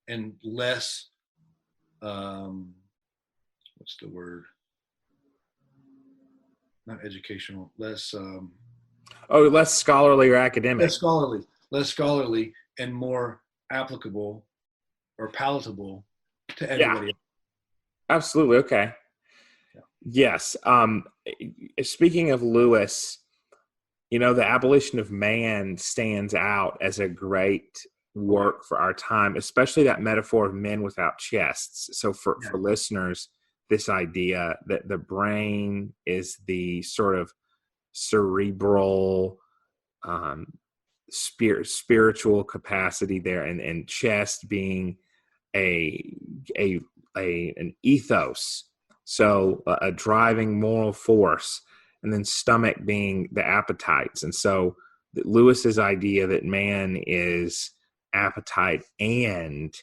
and less, what's the word? Not educational, less less scholarly or academic. less scholarly and more applicable or palatable to everybody. Yeah, absolutely. Okay. Yeah. Yes. Speaking of Lewis, the abolition of man stands out as a great work for our time, especially that metaphor of men without chests. So for listeners, this idea that the brain is the sort of cerebral, spiritual capacity there, and chest being an ethos, so a driving moral force, and then stomach being the appetites. And so Lewis's idea that man is appetite and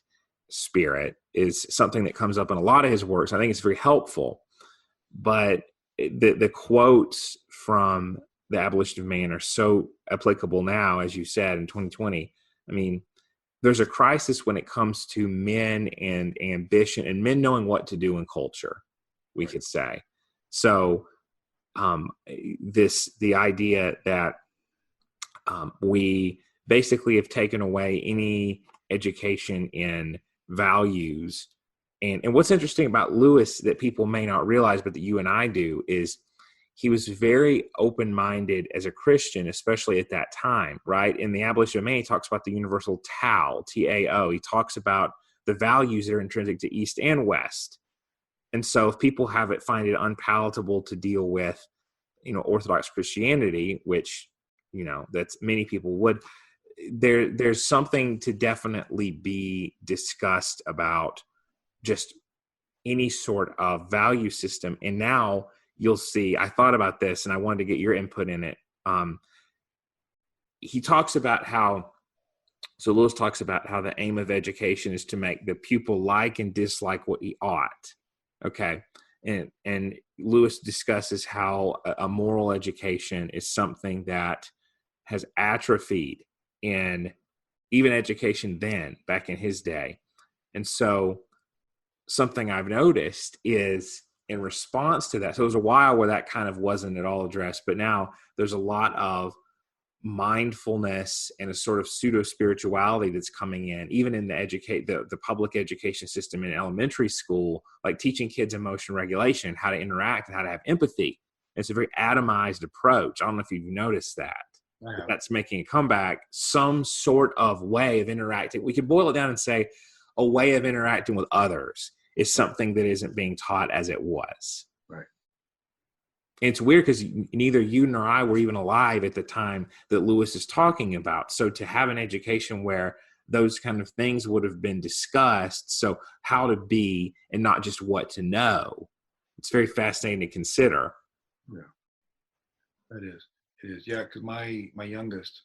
spirit is something that comes up in a lot of his works. I think it's very helpful. But the quotes from the abolition of man are so applicable now, as you said, in 2020. I mean, there's a crisis when it comes to men and ambition and men knowing what to do in culture, we could say. So the idea that we basically have taken away any education in values. And what's interesting about Lewis that people may not realize, but that you and I do, is he was very open-minded as a Christian, especially at that time, right? In the Abolition of Man, he talks about the universal Tao, T-A-O. He talks about the values that are intrinsic to East and West. And so if people find it unpalatable to deal with, Orthodox Christianity, which, that's many people would, there's something to definitely be discussed about just any sort of value system. And now you'll see, I thought about this and I wanted to get your input in it. He talks about Lewis talks about how the aim of education is to make the pupil like and dislike what he ought. Okay. And Lewis discusses how a moral education is something that has atrophied in even education then, back in his day. And so something I've noticed is in response to that. So it was a while where that kind of wasn't at all addressed, but now there's a lot of mindfulness and a sort of pseudo spirituality that's coming in, even in the public education system in elementary school, like teaching kids emotion regulation, how to interact and how to have empathy. It's a very atomized approach. I don't know if you've noticed that. That's making a comeback, some sort of way of interacting. We could boil it down and say a way of interacting with others is something that isn't being taught as it was. Right. And it's weird because neither you nor I were even alive at the time that Lewis is talking about. So to have an education where those kind of things would have been discussed, so how to be and not just what to know, it's very fascinating to consider. Yeah, it is. It is. Yeah, because my youngest,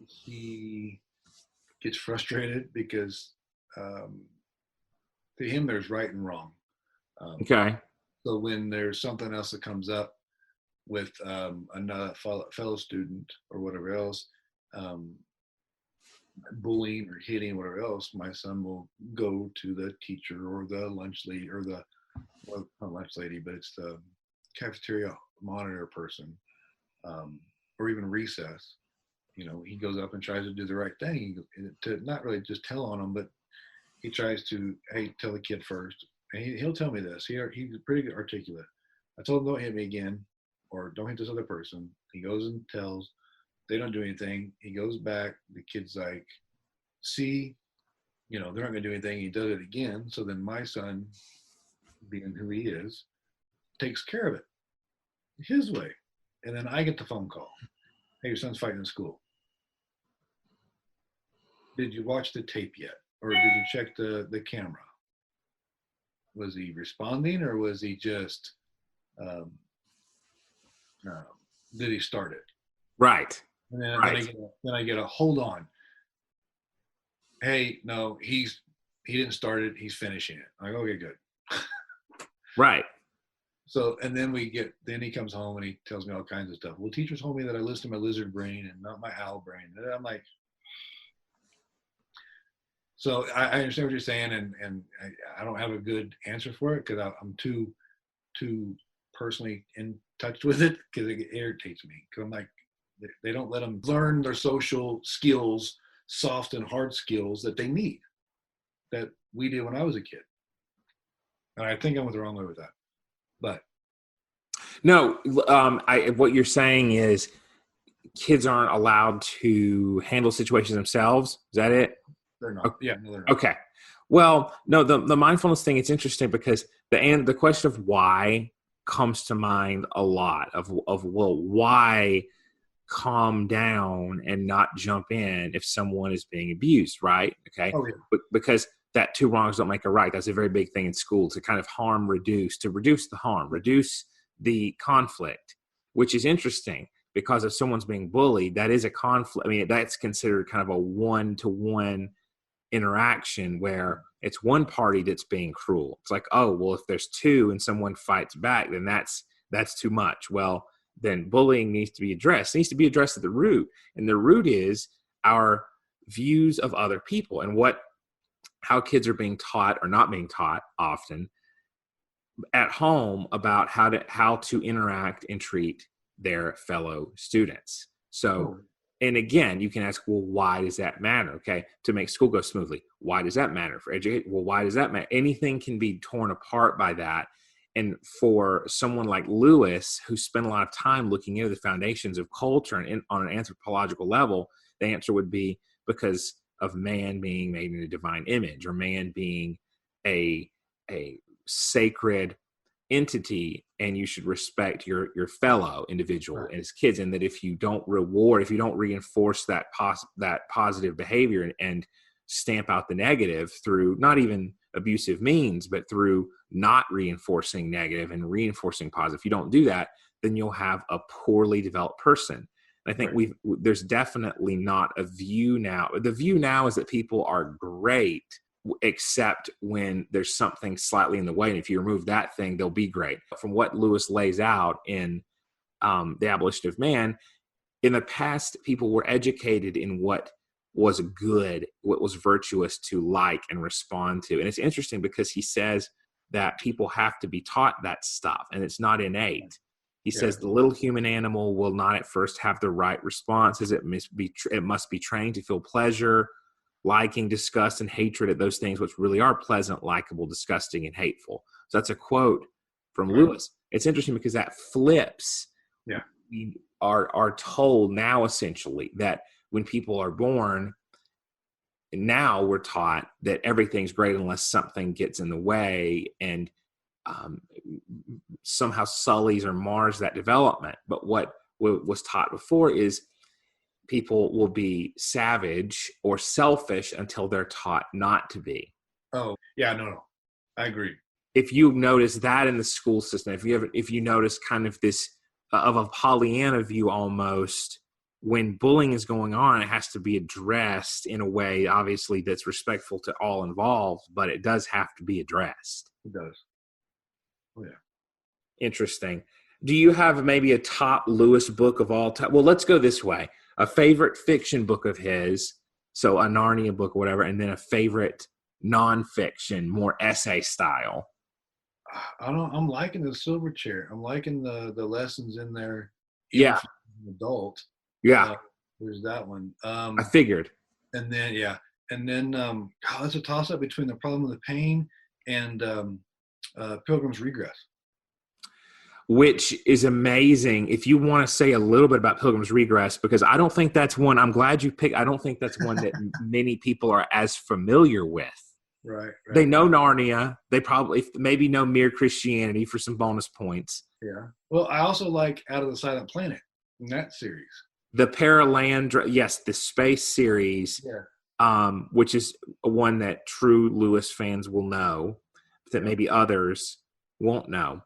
he gets frustrated because to him there's right and wrong. Okay. So when there's something else that comes up with another fellow student or whatever else, bullying or hitting, whatever else, my son will go to the teacher or the lunch lady or not lunch lady, but it's the cafeteria monitor person, or even recess. He goes up and tries to do the right thing, to not really just tell on him, but he tries to, hey, tell the kid first. And he'll tell me this. He's pretty good articulate. I told him, don't hit me again, or don't hit this other person. He goes and tells. They don't do anything. He goes back. The kid's like, see, they're not going to do anything. He does it again. So then my son, being who he is, takes care of it. his way. And then I get the phone call. Hey, your son's fighting in school. Did you watch the tape yet? Or did you check the camera? Was he responding, or was he just, did he start it? Right. And then, Right. then I get a hold on. Hey, no, he didn't start it. He's finishing it. I'm like, okay, good. Right. So, and then then he comes home and he tells me all kinds of stuff. Well, teacher told me that I listen to my lizard brain and not my owl brain. And I'm like, so I understand what you're saying, and I don't have a good answer for it because I'm too personally in touch with it because it irritates me. Because I'm like, they don't let them learn their social skills, soft and hard skills that they need, that we did when I was a kid. And I think I went the wrong way with that. But no, what you're saying is kids aren't allowed to handle situations themselves. Is that it? they're not. Okay. Yeah, no, they're not. Okay. Well, no, the mindfulness thing, it's interesting because the question of why comes to mind a lot of well, why calm down and not jump in if someone is being abused, right? Okay. Oh, yeah. Because that two wrongs don't make a right. That's a very big thing in school, to kind of to reduce the harm, reduce the conflict, which is interesting because if someone's being bullied, that is a conflict. I mean, that's considered kind of a one-to-one interaction where it's one party that's being cruel. It's like, oh, well, if there's two and someone fights back, then that's too much. Well, then bullying needs to be addressed. It needs to be addressed at the root. And the root is our views of other people and how kids are being taught or not being taught often at home about how to interact and treat their fellow students. So, and again, you can ask, well, why does that matter? Okay. To make school go smoothly. Why does that matter for education? Well, why does that matter? Anything can be torn apart by that. And for someone like Lewis, who spent a lot of time looking into the foundations of culture and on an anthropological level, the answer would be because of man being made in a divine image, or man being a sacred entity, and you should respect your fellow individual and his kids. And that if you don't reinforce that positive behavior and stamp out the negative through not even abusive means, but through not reinforcing negative and reinforcing positive, if you don't do that, then you'll have a poorly developed person. And I think there's definitely not a view now. The view now is that people are great, except when there's something slightly in the way. And if you remove that thing, they'll be great. From what Lewis lays out in The Abolition of Man, in the past, people were educated in what was good, what was virtuous to like and respond to. And it's interesting because he says that people have to be taught that stuff, and it's not innate. He says the little human animal will not at first have the right responses. It must be trained to feel pleasure, liking, disgust, and hatred at those things which really are pleasant, likable, disgusting, and hateful. So that's a quote from Lewis. It's interesting because that flips. Yeah. We are told now essentially that when people are born, now we're taught that everything's great unless something gets in the way and somehow sullies or mars that development. But what was taught before is people will be savage or selfish until they're taught not to be. Oh, yeah, no, I agree. If you notice that in the school system, if you notice kind of this of a Pollyanna view almost, when bullying is going on, it has to be addressed in a way, obviously, that's respectful to all involved, but it does have to be addressed. It does. Oh, yeah. Interesting. Do you have maybe a top Lewis book of all time? Well, let's go this way. A favorite fiction book of his, so a Narnia book or whatever, and then a favorite nonfiction, more essay style. I'm liking the Silver Chair. I'm liking the lessons in there. Yeah. For an adult. Yeah. There's that one. I figured. And then, that's a toss up between The Problem with the Pain and Pilgrim's Regress. Which is amazing. If you want to say a little bit about Pilgrim's Regress, because I don't think that's one, I'm glad you picked, I don't think that's one that many people are as familiar with. Right. They know Narnia. They probably maybe know Mere Christianity for some bonus points. Yeah. Well, I also like Out of the Silent Planet in that series. The Paralandra, yes, the space series, which is one that true Lewis fans will know, that maybe others won't know.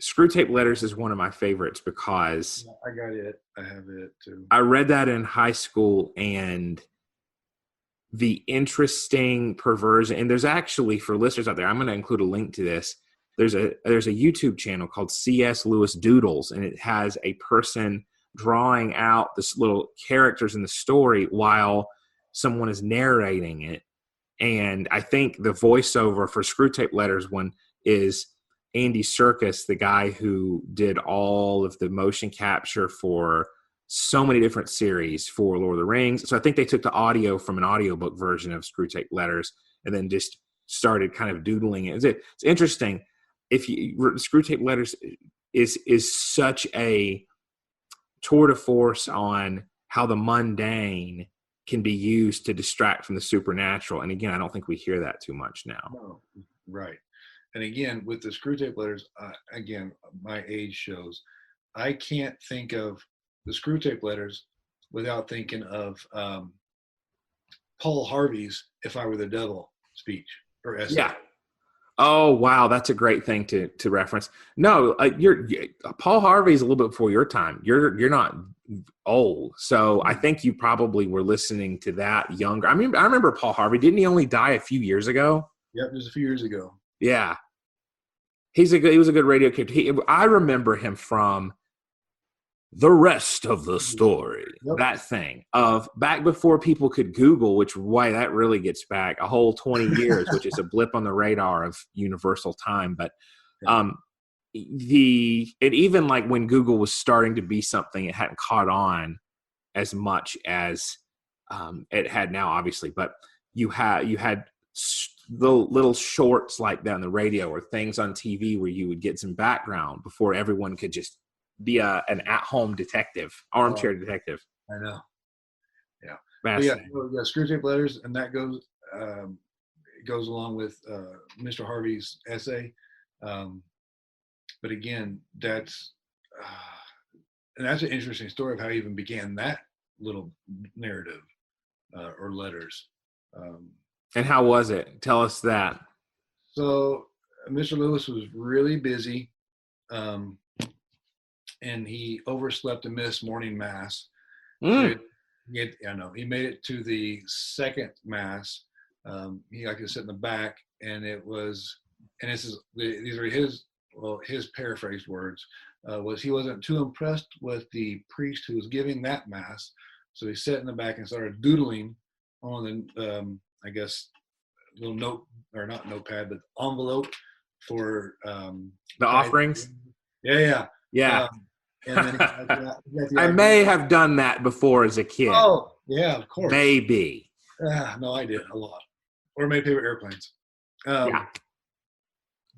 Screwtape Letters is one of my favorites because I got it. I have it too. I read that in high school, and the interesting perversion, and there's actually, for listeners out there, I'm going to include a link to this. There's a YouTube channel called C.S. Lewis Doodles, and it has a person drawing out this little characters in the story while someone is narrating it. And I think the voiceover for Screwtape Letters one is Andy Serkis, the guy who did all of the motion capture for so many different series for Lord of the Rings. So I think they took the audio from an audiobook version of Screwtape Letters and then just started kind of doodling it. It's interesting. If you Screwtape Letters is such a tour de force on how the mundane can be used to distract from the supernatural. And again, I don't think we hear that too much now. No, right. And again, with the Screwtape Letters, again, my age shows, I can't think of the Screwtape Letters without thinking of Paul Harvey's "If I Were the Devil" speech or essay. Yeah. Oh wow, that's a great thing to reference. No, Paul Harvey's a little bit before your time. You're not old, so I think you probably were listening to that younger. I mean, I remember Paul Harvey. Didn't he only die a few years ago? Yep, just a few years ago. Yeah, he was a good radio character. I remember him from The Rest of the Story. Yep. That thing of back before people could Google, which why that really gets back a whole 20 years, which is a blip on the radar of universal time. But and even like when Google was starting to be something, it hadn't caught on as much as it had now, obviously. But you had the little shorts like that on the radio or things on TV where you would get some background before everyone could just be an at-home detective, armchair detective. I know. Yeah. Yeah. Screwtape Letters, and that goes along with Mr. Harvey's essay. But again, that's an interesting story of how he even began that little narrative or letters. And how was it? Tell us that. So Mr. Lewis was really busy. And he overslept and missed morning mass. He made it to the second mass. He liked to sit in the back, and these are his paraphrased words. Was he wasn't too impressed with the priest who was giving that mass, so he sat in the back and started doodling on the little note, or not notepad, but envelope for the offerings. Yeah. And then I may have done that before as a kid. Oh, yeah, of course. Maybe. No, I did a lot. Or made paper airplanes.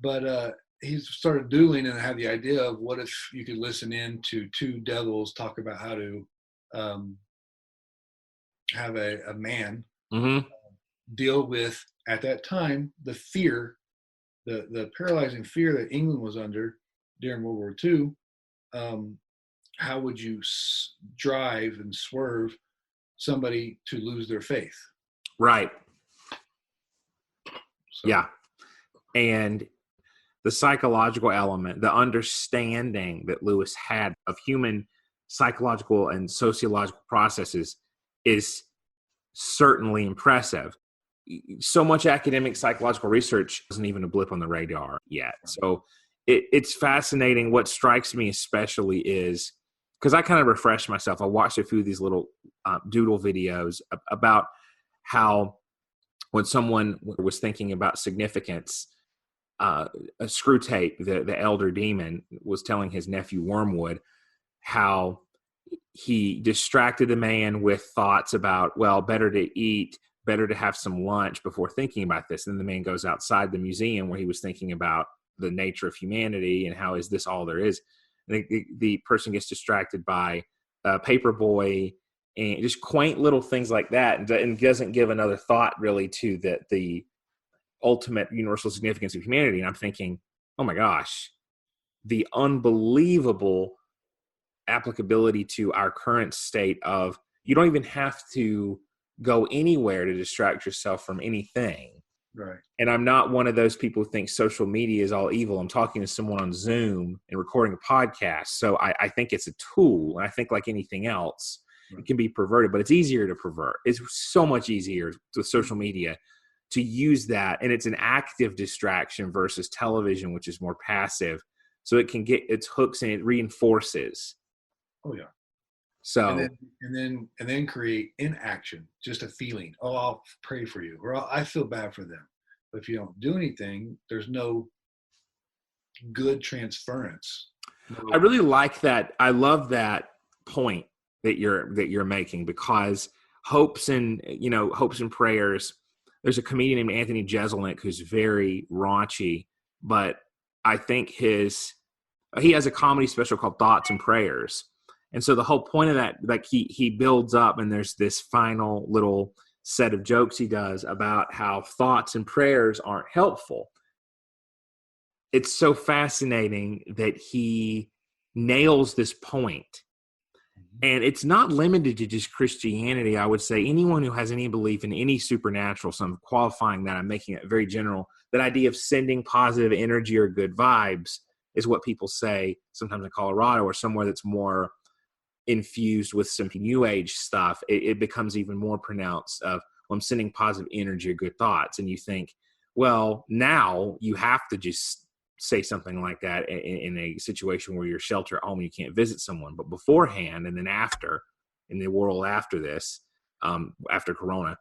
But he started doodling and had the idea of what if you could listen in to two devils talk about how to have a man deal with, at that time, the fear, the paralyzing fear that England was under during World War II. How would you drive and swerve somebody to lose their faith? Right. So. Yeah. And the psychological element, the understanding that Lewis had of human psychological and sociological processes is certainly impressive. So much academic psychological research isn't even a blip on the radar yet. So it's fascinating. What strikes me especially is, because I kind of refreshed myself, I watched a few of these little doodle videos about how when someone was thinking about significance, a Screwtape, the elder demon, was telling his nephew Wormwood how he distracted the man with thoughts about, well, better to eat, better to have some lunch before thinking about this. And then the man goes outside the museum where he was thinking about the nature of humanity and how is this all there is. And the person gets distracted by a paperboy and just quaint little things like that, and doesn't give another thought really to the ultimate universal significance of humanity. And I'm thinking, oh my gosh, the unbelievable applicability to our current state of you don't even have to go anywhere to distract yourself from anything. Right. And I'm not one of those people who think social media is all evil. I'm talking to someone on Zoom and recording a podcast. So I think it's a tool. And I think like anything else, it can be perverted, but it's easier to pervert. It's so much easier with social media to use that. And it's an active distraction versus television, which is more passive. So it can get its hooks and it reinforces. Oh yeah. So and then create inaction, just a feeling. Oh, I'll pray for you, or I feel bad for them. But if you don't do anything, there's no good transference. I really like that. I love that point that you're making, because hopes and prayers. There's a comedian named Anthony Jeselnik who's very raunchy, but I think he has a comedy special called Thoughts and Prayers. And so the whole point of that, like he builds up, and there's this final little set of jokes he does about how thoughts and prayers aren't helpful. It's so fascinating that he nails this point. And it's not limited to just Christianity. I would say anyone who has any belief in any supernatural, so I'm qualifying that, I'm making it very general, that idea of sending positive energy or good vibes is what people say sometimes in Colorado or somewhere that's more infused with some new age stuff. It becomes even more pronounced of, well, I'm sending positive energy or good thoughts. And you think, well, now you have to just say something like that in a situation where you're shelter at home and you can't visit someone. But beforehand and then after, in the world after this, after Corona,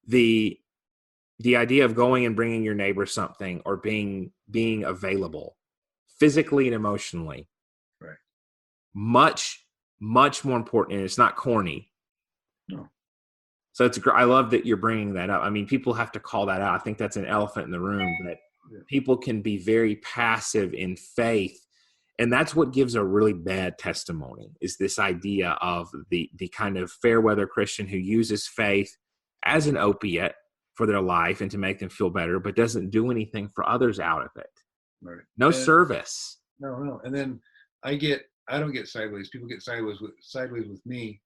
the idea of going and bringing your neighbor something or being available physically and emotionally, right, much more important, and it's not corny. No. So I love that you're bringing that up. I mean, people have to call that out. I think that's an elephant in the room, that people can be very passive in faith. And that's what gives a really bad testimony, is this idea of the kind of fair weather Christian who uses faith as an opiate for their life and to make them feel better, but doesn't do anything for others out of it. Right. No service. No. And then I don't get sideways. People get sideways with me.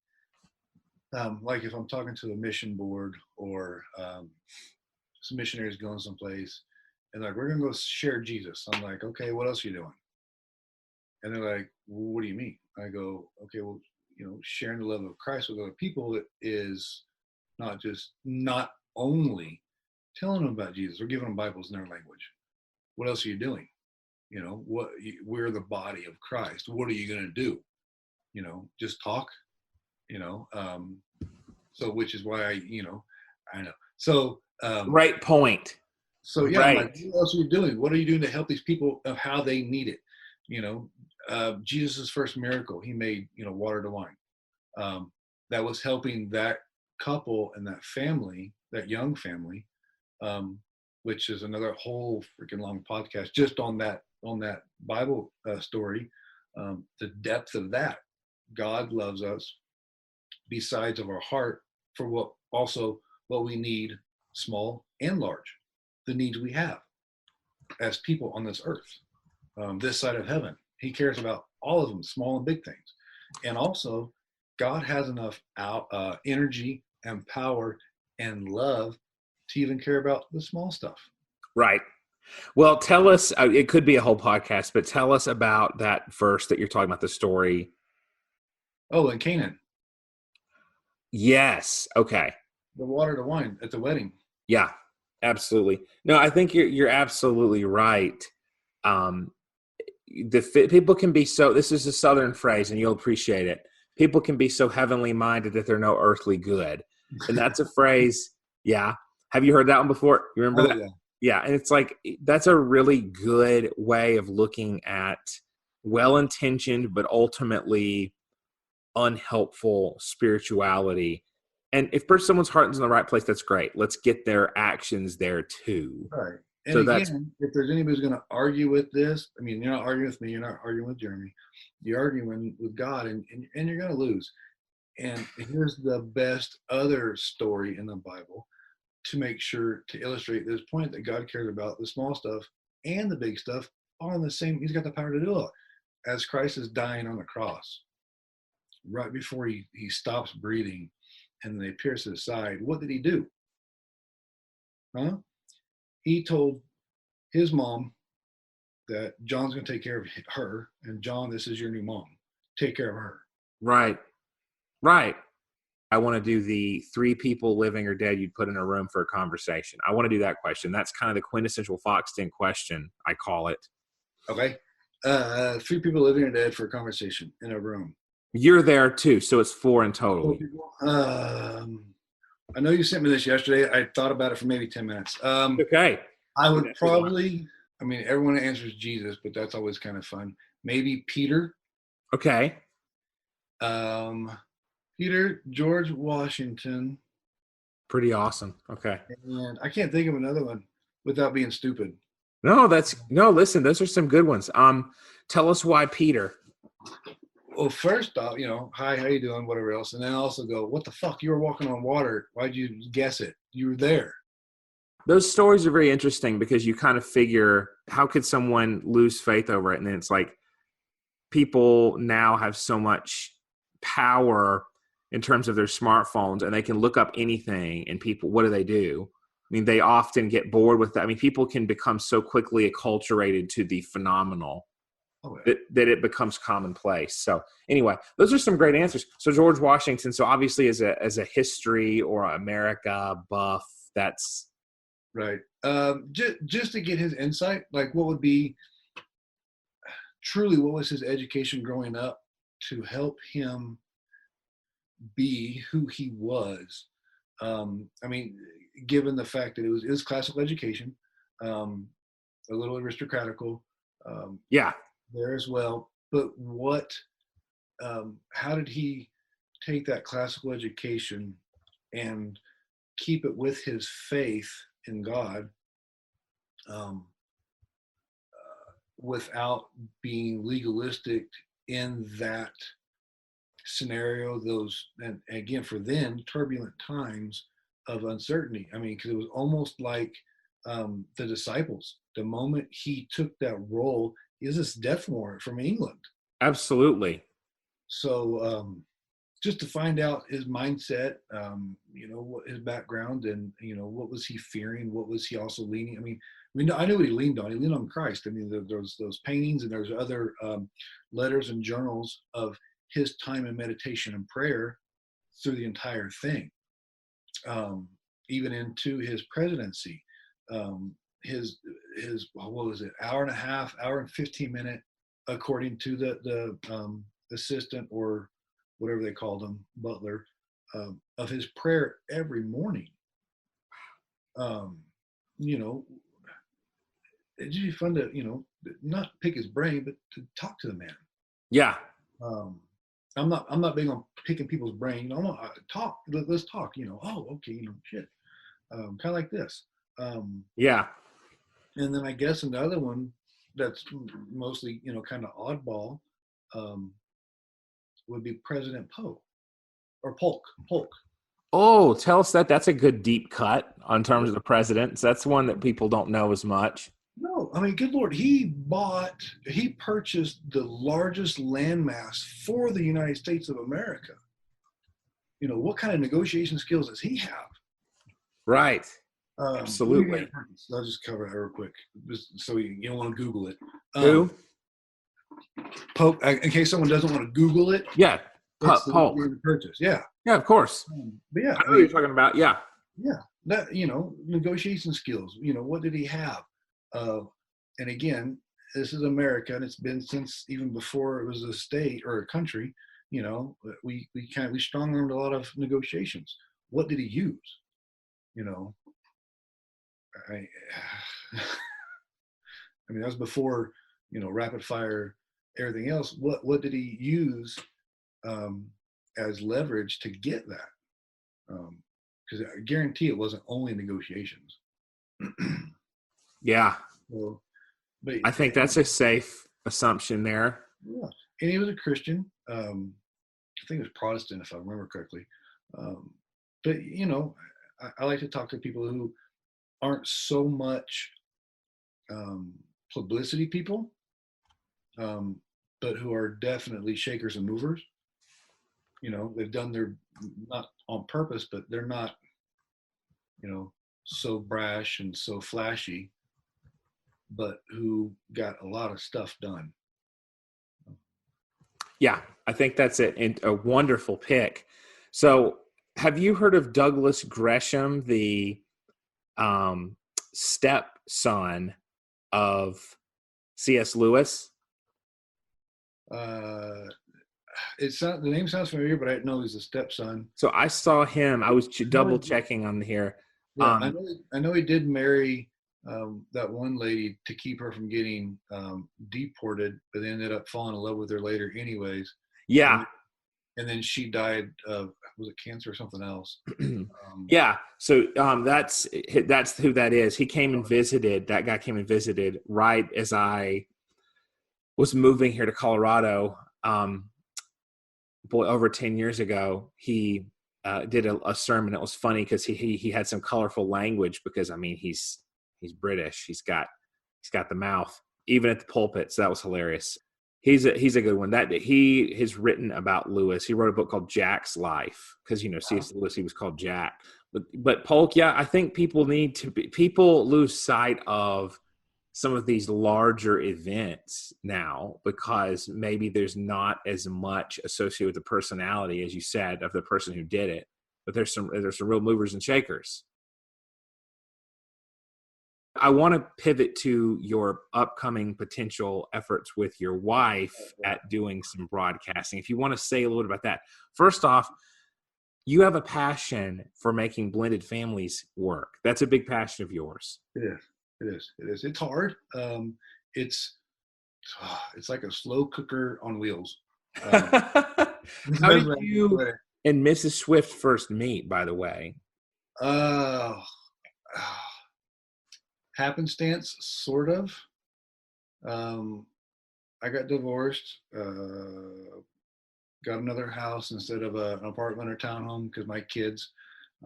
Like if I'm talking to a mission board or some missionaries going someplace, and like, we're gonna go share Jesus. I'm like, okay, what else are you doing? And they're like, well, what do you mean? I go, okay, well, sharing the love of Christ with other people is not only telling them about Jesus or giving them Bibles in their language. What else are you doing? We're the body of Christ. What are you going to do? Just talk, so which is why I know. So, Right point. So yeah, right. I'm like, what else are you doing? What are you doing to help these people of how they need it? Jesus's first miracle, he made, water to wine. That was helping that couple and that family, that young family, which is another whole freaking long podcast just on that Bible story. The depth of that. God loves us besides of our heart for what we need, small and large, the needs we have as people on this earth, this side of heaven. He cares about all of them, small and big things. And also, God has enough energy and power and love to even care about the small stuff. Right. Well, tell us, it could be a whole podcast, but tell us about that verse that you're talking about, the story. Oh, in Canaan. Yes. Okay. The water to wine at the wedding. Yeah, absolutely. No, I think you're absolutely right. People can be so, this is a Southern phrase and you'll appreciate it. People can be so heavenly minded that they're no earthly good. And that's a phrase. Yeah. Have you heard that one before? You remember that? Yeah. Yeah. And it's like, that's a really good way of looking at well-intentioned, but ultimately unhelpful spirituality. And if someone's heart is in the right place, that's great. Let's get their actions there too. Right. And so again, if there's anybody who's going to argue with this, I mean, you're not arguing with me, you're not arguing with Jeremy, you're arguing with God, and you're going to lose. And here's the best other story in the Bible. to make sure to illustrate this point that God cares about the small stuff and the big stuff all in the same. He's got the power to do it. As Christ is dying on the cross, right before he stops breathing and they pierce his side, what did he do? He told his mom that John's going to take care of her, and John, this is your new mom. Take care of her. Right. I want to do the 3 people living or dead you'd put in a room for a conversation. I want to do that question. That's kind of the quintessential Foxton question, I call it. Okay. 3 people living or dead for a conversation in a room. You're there too, so it's 4 in total. I know you sent me this yesterday. I thought about it for maybe 10 minutes. Okay. I would probably, everyone answers Jesus, but that's always kind of fun. Maybe Peter. Okay. Peter, George Washington. Pretty awesome. Okay. And I can't think of another one without being stupid. No, listen, those are some good ones. Tell us why Peter. Well, first off, hi, how you doing? Whatever else. And then also go, what the fuck? You were walking on water. Why'd you guess it? You were there. Those stories are very interesting because you kind of figure, how could someone lose faith over it? And then it's like, people now have so much power in terms of their smartphones, and they can look up anything, and people, what do? They often get bored with that. People can become so quickly acculturated to the phenomenal that it becomes commonplace. So anyway, those are some great answers. So George Washington, so obviously as a history or America buff, that's right. Just to get his insight, like what would be truly, what was his education growing up to help him be who he was? Given the fact that it was classical education, a little aristocratical, there as well. But how did he take that classical education and keep it with his faith in God, without being legalistic in that scenario, and again, for then, turbulent times of uncertainty. Because it was almost like the disciples, the moment he took that role, is this death warrant from England. Absolutely. So just to find out his mindset, what his background, and what was he fearing, what was he also leaning. I knew what he leaned on. He leaned on Christ. There's those paintings, and there's other letters and journals of his time in meditation and prayer through the entire thing, even into his presidency. His what was it, hour and a half, hour and 15 minute, according to the assistant, or whatever they called him, butler, of his prayer every morning. It's just fun to not pick his brain, but to talk to the man. Yeah. I'm not big on picking people's brain. I want to talk. Let's talk. Oh, okay. Shit. Kind of like this. Yeah. And then I guess another one that's mostly kind of oddball would be President Polk. Oh, tell us that. That's a good deep cut on terms of the presidents. That's one that people don't know as much. No, good Lord, he purchased the largest landmass for the United States of America. What kind of negotiation skills does he have? Right. Absolutely. I'll just cover it real quick, just so you don't want to Google it. Who? Polk. In case someone doesn't want to Google it. Yeah. Polk. Purchase. Yeah. Yeah, of course. But yeah, I know what you're talking about. Yeah. Yeah. That negotiation skills. What did he have? And again, this is America, and it's been since even before it was a state or a country. We strong-armed a lot of negotiations. What did he use? That was before rapid fire, everything else. What did he use as leverage to get that? Because I guarantee it wasn't only negotiations. Yeah. Well, but I think that's a safe assumption there. Yeah. And he was a Christian. I think it was Protestant, if I remember correctly. But I like to talk to people who aren't so much publicity people, but who are definitely shakers and movers. They've done their, not on purpose, but they're not, so brash and so flashy, but who got a lot of stuff done. Yeah, I think that's a wonderful pick. So, have you heard of Douglas Gresham, the stepson of C.S. Lewis? The name sounds familiar, but I didn't know he's a stepson. So I saw him. I was double checking on here. Yeah, I know he did marry that one lady to keep her from getting deported, but they ended up falling in love with her later, anyways. Yeah. And then she died of, was it cancer or something else? Yeah. So that's who that is. He came and visited. That guy came and visited right as I was moving here to Colorado. Over 10 years ago, he did a sermon. It was funny because he had some colorful language because, I mean, he's British. He's got the mouth even at the pulpit. So that was hilarious. He's a good one. That he has written about Lewis. He wrote a book called Jack's Life because C.S. Lewis, he was called Jack. But Polk, yeah, I think people lose sight of some of these larger events now because maybe there's not as much associated with the personality, as you said, of the person who did it. But there's some real movers and shakers. I want to pivot to your upcoming potential efforts with your wife at doing some broadcasting. If you want to say a little bit about that. First off, you have a passion for making blended families work. That's a big passion of yours. It is. It's hard. It's like a slow cooker on wheels. How did you and Mrs. Swift first meet, by the way? Happenstance, sort of. I got divorced, got another house instead of an apartment or townhome because my kids,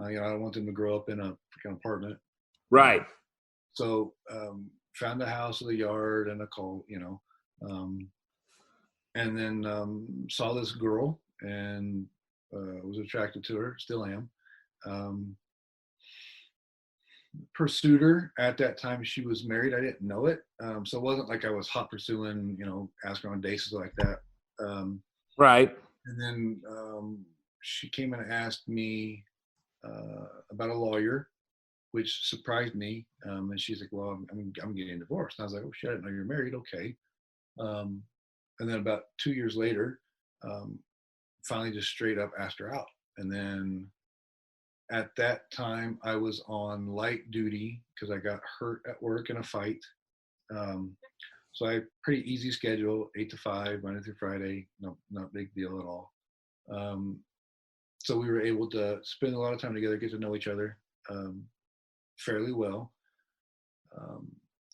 I don't want them to grow up in a freaking apartment. Right. So found a house with a yard and a and then saw this girl and was attracted to her, still am. Pursued her. At that time she was married. I didn't know it, so it wasn't like I was hot pursuing, asking her on dates like that. Right. And then she came and asked me about a lawyer, which surprised me. And she's like, well, I'm getting divorced. And I was like, oh shit, I didn't know you're married. Okay. And then about 2 years later, finally just straight up asked her out. And then at that time, I was on light duty because I got hurt at work in a fight. So I had pretty easy schedule, 8 to 5, Monday through Friday. No, not a big deal at all. So we were able to spend a lot of time together, get to know each other fairly well.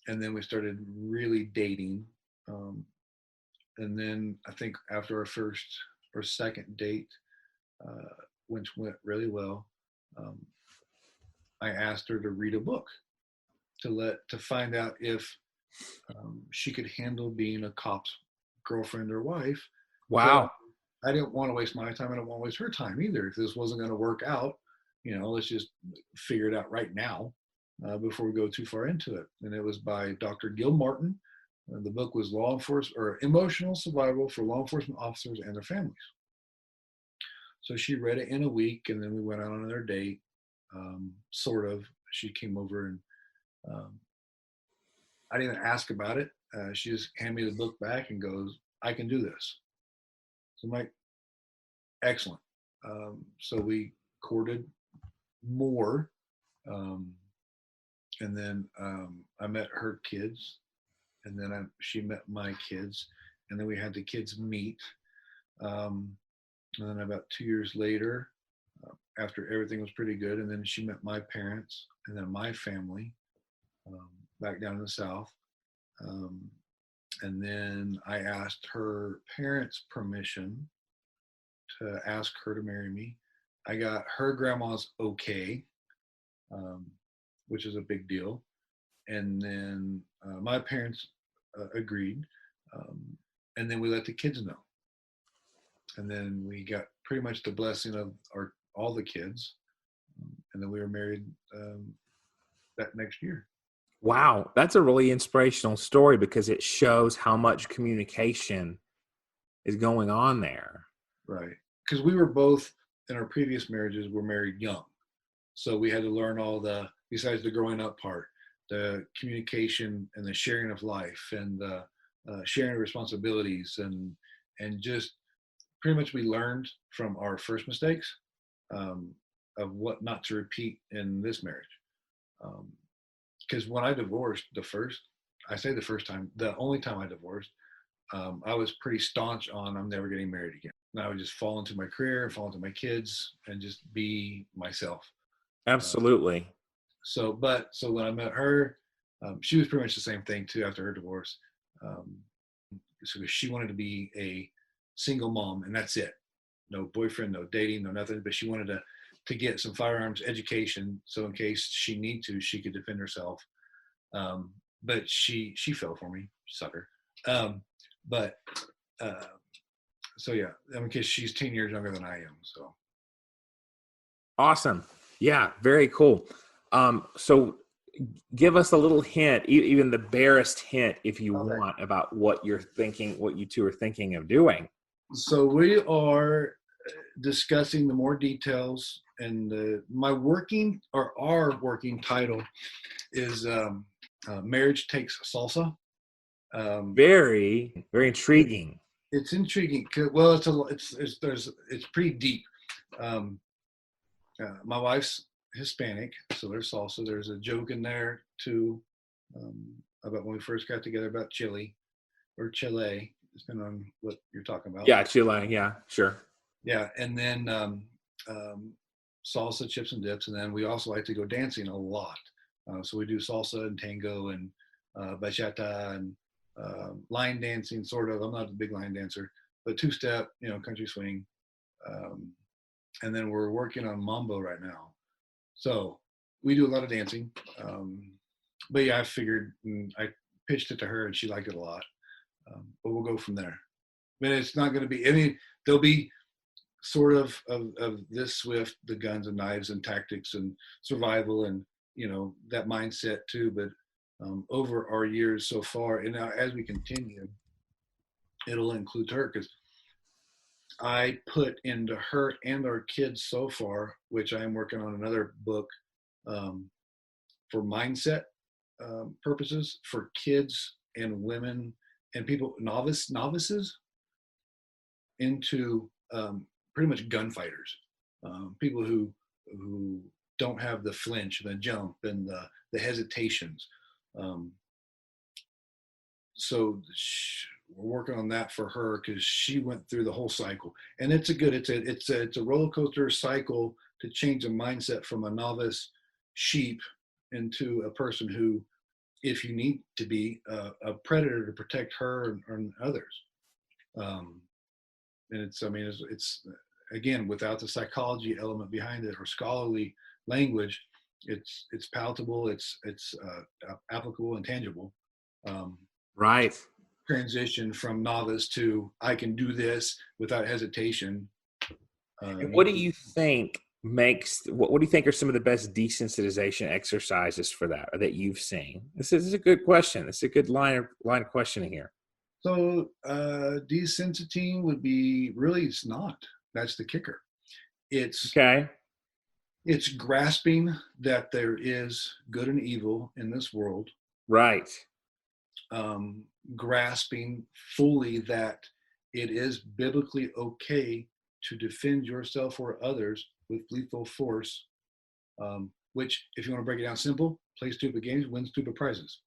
And then we started really dating. And then I think after our first or second date, which went really well, I asked her to read a book to find out if she could handle being a cop's girlfriend or wife. Wow. But I didn't want to waste my time. I don't want to waste her time either. If this wasn't going to work out, let's just figure it out right now before we go too far into it. And it was by Dr. Gil Martin. The book was Law Enforcement or Emotional Survival for Law Enforcement Officers and Their Families. So she read it in a week, and then we went out on another date. Sort of. She came over and I didn't even ask about it. She just handed me the book back and goes, I can do this. So I'm like, excellent. So we courted more. And then I met her kids. And then she met my kids. And then we had the kids meet. And then about 2 years later, after everything was pretty good, and then she met my parents and then my family back down in the South. And then I asked her parents' permission to ask her to marry me. I got her grandma's okay. um, which is a big deal. And then my parents agreed, um, and then we let the kids know. And then we got pretty much the blessing of all the kids, and then we were married that next year. Wow, that's a really inspirational story because it shows how much communication is going on there. Right. Because we were both, in our previous marriages, were married young. So we had to learn besides the growing up part, the communication and the sharing of life and the sharing of responsibilities and just pretty much we learned from our first mistakes of what not to repeat in this marriage. Because when I divorced the only time I divorced, I was pretty staunch on I'm never getting married again. And I would just fall into my career, fall into my kids, and just be myself. Absolutely. So when I met her, she was pretty much the same thing too after her divorce. So she wanted to be a single mom, and that's it. No boyfriend, no dating, no nothing. But she wanted to get some firearms education, so in case she need to, she could defend herself. But she fell for me, sucker. So yeah, because she's 10 years younger than I am. So awesome. Yeah, very cool. So give us a little hint, even the barest hint, if you want, about what you two are thinking of doing. So we are discussing the more details, and our working title is Marriage Takes Salsa. Very, very intriguing. It's intriguing. Well, it's pretty deep. My wife's Hispanic, so there's salsa. There's a joke in there too about when we first got together about Chile, depending on what you're talking about. Yeah, Chile. Yeah, sure. Yeah, and then salsa, chips, and dips, and then we also like to go dancing a lot. So we do salsa and tango and bachata and line dancing, sort of. I'm not a big line dancer, but two-step, country swing. And then we're working on mambo right now. So we do a lot of dancing. But yeah, I figured, I pitched it to her and she liked it a lot. But we'll go from there. I mean, it's not going to be, there'll be sort of this Swift, the guns and knives and tactics and survival and, that mindset too. But over our years so far, and now as we continue, it'll include her, because I put into her and our kids so far, which I am working on another book for mindset purposes for kids and women and people, novices, into pretty much gunfighters, people who don't have the flinch, the jump, and the hesitations. So we're working on that for her because she went through the whole cycle, and it's a roller coaster cycle to change a mindset from a novice sheep into a person who, if you need to be a predator to protect her and others. And it's again, without the psychology element behind it or scholarly language, it's palatable, it's applicable and tangible. Right. Transition from novice to I can do this without hesitation. And what do you think what do you think are some of the best desensitization exercises for that you've seen? This is a good question. It's a good line of questioning here. So desensitizing would be it's not. That's the kicker. It's grasping that there is good and evil in this world. Right. Grasping fully that it is biblically okay to defend yourself or others with lethal force, which, if you want to break it down simple, play stupid games, win stupid prizes.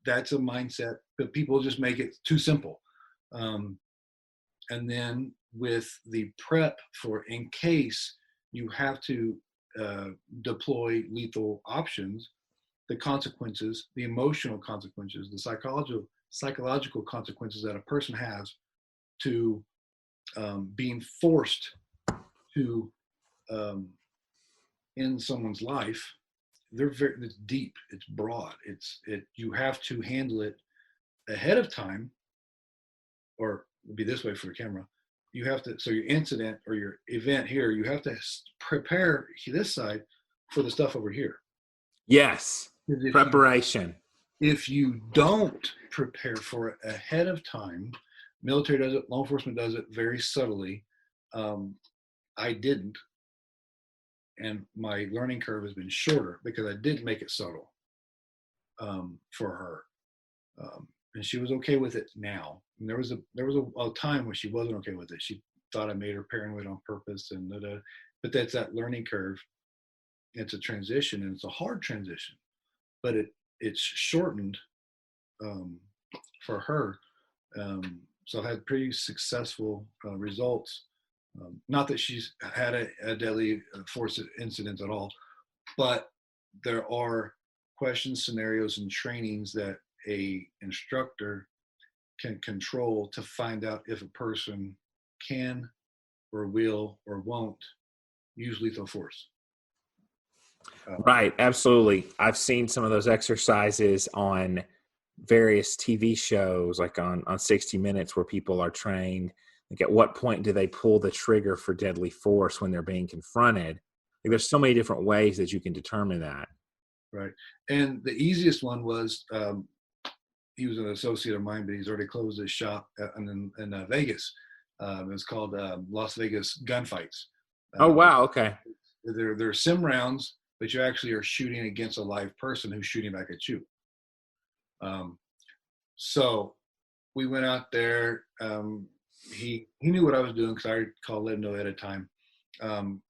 That's a mindset, but people just make it too simple. And then with the prep for in case you have to deploy lethal options, the consequences, the emotional consequences, the psychological consequences that a person has to being forced to end someone's life it's deep, it's broad, you have to handle it ahead of time, or it'd be this way for the camera. You have to, so your incident or your event here, you have to prepare this side for the stuff over here. Yes. Preparation. If you don't prepare for it ahead of time, military does it, law enforcement does it very subtly. I didn't. And my learning curve has been shorter because I did make it subtle for her. And she was okay with it now. And there was a time when she wasn't okay with it. She thought I made her paranoid on purpose, but that's that learning curve. It's a transition, and it's a hard transition, but it's shortened for her. So I've had pretty successful results. Not that she's had a deadly force incident at all, but there are questions, scenarios, and trainings that a instructor can control to find out if a person can or will or won't use lethal force. Right, absolutely. I've seen some of those exercises on various TV shows, like on 60 Minutes, where people are trained. Like, at what point do they pull the trigger for deadly force when they're being confronted? Like, there's so many different ways that you can determine that. Right. And the easiest one was, he was an associate of mine, but he's already closed his shop in Vegas. It was called Las Vegas Gunfights. Oh, wow. Okay. They're sim rounds, but you actually are shooting against a live person who's shooting back at you. So we went out there. He knew what I was doing because I called let him know at a time. And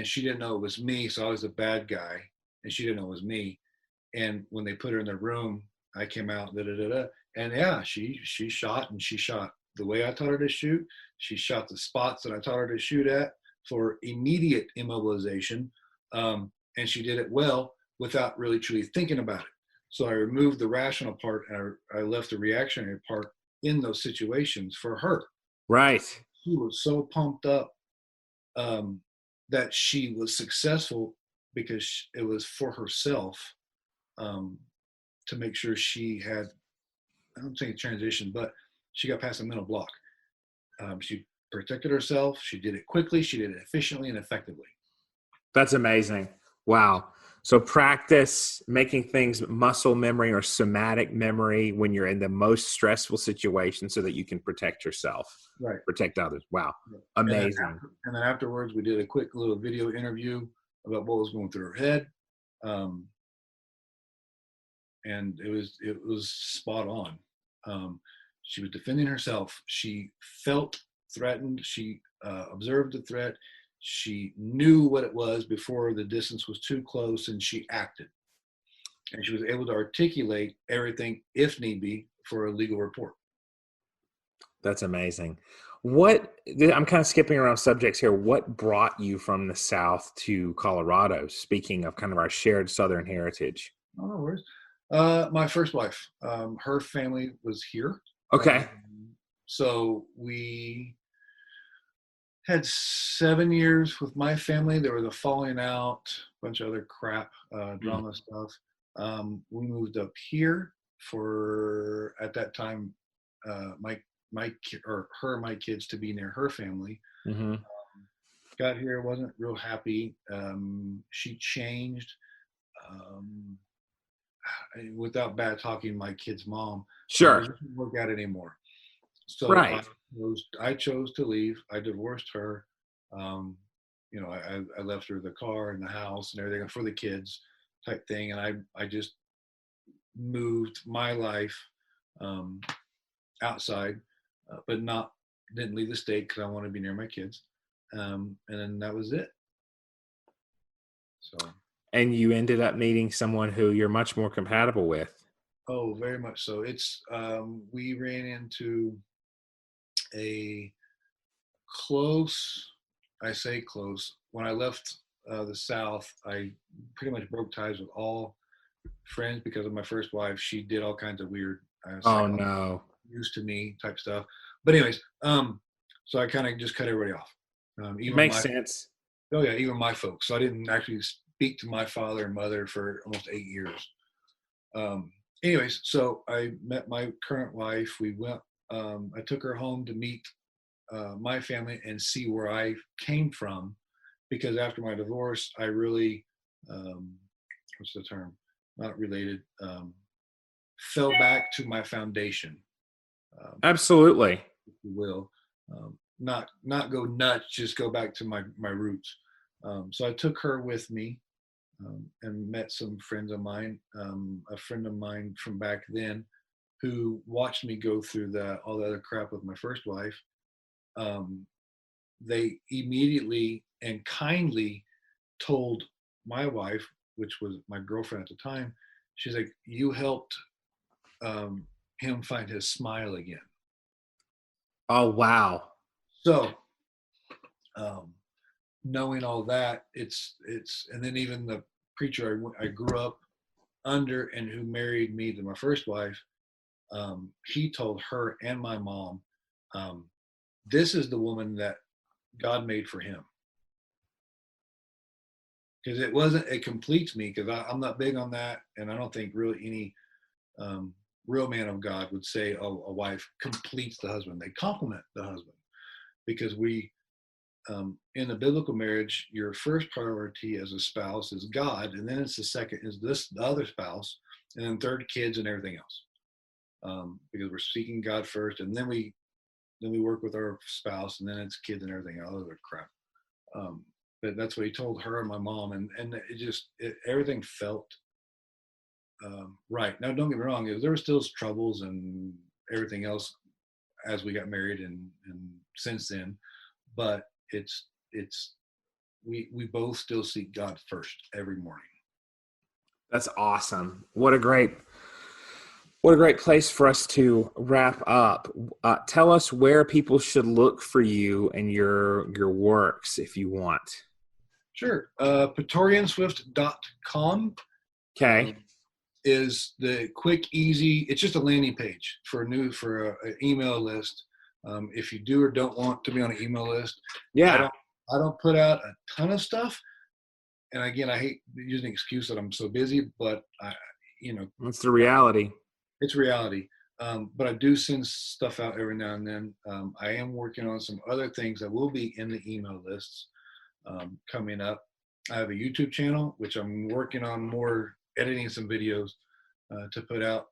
she didn't know it was me, so I was the bad guy, and she didn't know it was me. And when they put her in the room, I came out, and yeah, she shot, and she shot the way I taught her to shoot. She shot the spots that I taught her to shoot at for immediate immobilization, and she did it well without really truly thinking about it. So I removed the rational part, and I left the reactionary part in those situations for her. Right. She was so pumped up that she was successful because it was for herself, to make sure she had, I don't think transition, but she got past a mental block. She protected herself. She did it quickly. She did it efficiently and effectively. That's amazing. Wow. So practice making things muscle memory or somatic memory when you're in the most stressful situation so that you can protect yourself, right? Protect others. Wow. Amazing. And then afterwards, we did a quick little video interview about what was going through her head. And it was spot on. She was defending herself. She felt threatened. She observed the threat. She knew what it was before the distance was too close, and she acted. And she was able to articulate everything, if need be, for a legal report. That's amazing. I'm kind of skipping around subjects here. What brought you from the South to Colorado? Speaking of kind of our shared Southern heritage. Oh, no worries. My first wife, her family was here. Okay. So we had 7 years with my family. There was a falling out, a bunch of other crap, drama stuff. We moved up here for, at that time, my kids to be near her family. Mm-hmm. Got here, wasn't real happy. She changed. Without bad talking, my kid's mom. Sure. It didn't work out anymore. So right. I chose to leave. I divorced her. I left her the car and the house and everything for the kids type thing. And I just moved my life outside, but didn't leave the state because I wanted to be near my kids. And then that was it. So. And you ended up meeting someone who you're much more compatible with. Oh, very much so. It's we ran into a close, I say close. When I left the South, I pretty much broke ties with all friends because of my first wife. She did all kinds of weird used to me type stuff. But anyways, so I kind of just cut everybody off. It makes sense. Oh yeah, even my folks. So I didn't actually speak to my father and mother for almost 8 years. Anyways, so I met my current wife. We went, I took her home to meet my family and see where I came from, because after my divorce, I really, what's the term? Not related, fell back to my foundation. Absolutely. If you will. Not go nuts, just go back to my roots. So I took her with me, and met some friends of mine. A friend of mine from back then who watched me go through all the other crap with my first wife. They immediately and kindly told my wife, which was my girlfriend at the time, she's like, you helped him find his smile again. Oh, wow. So, knowing all that, it's, and then even the preacher I grew up under and who married me to my first wife, he told her and my mom, this is the woman that God made for him. Because it completes me, because I'm not big on that, and I don't think really any real man of God would say, oh, a wife completes the husband. They complement the husband, because we, in a biblical marriage, your first priority as a spouse is God, and then it's the second is the other spouse, and then third, kids and everything else. Because we're seeking God first, and then we work with our spouse, and then it's kids and everything else, other crap. But that's what he told her and my mom, and everything felt right. Now, don't get me wrong, there were still troubles and everything else as we got married and since then, but we both still seek God first every morning. That's awesome. What a great place for us to wrap up. Tell us where people should look for you and your works, if you want. Sure. PraetorianSwift.com. Okay. Is the quick, easy. It's just a landing page for an email list. If you do or don't want to be on an email list, yeah, I don't put out a ton of stuff. And again, I hate using the excuse that I'm so busy, but that's the reality. It's reality. But I do send stuff out every now and then. I am working on some other things that will be in the email lists coming up. I have a YouTube channel, which I'm working on more editing some videos to put out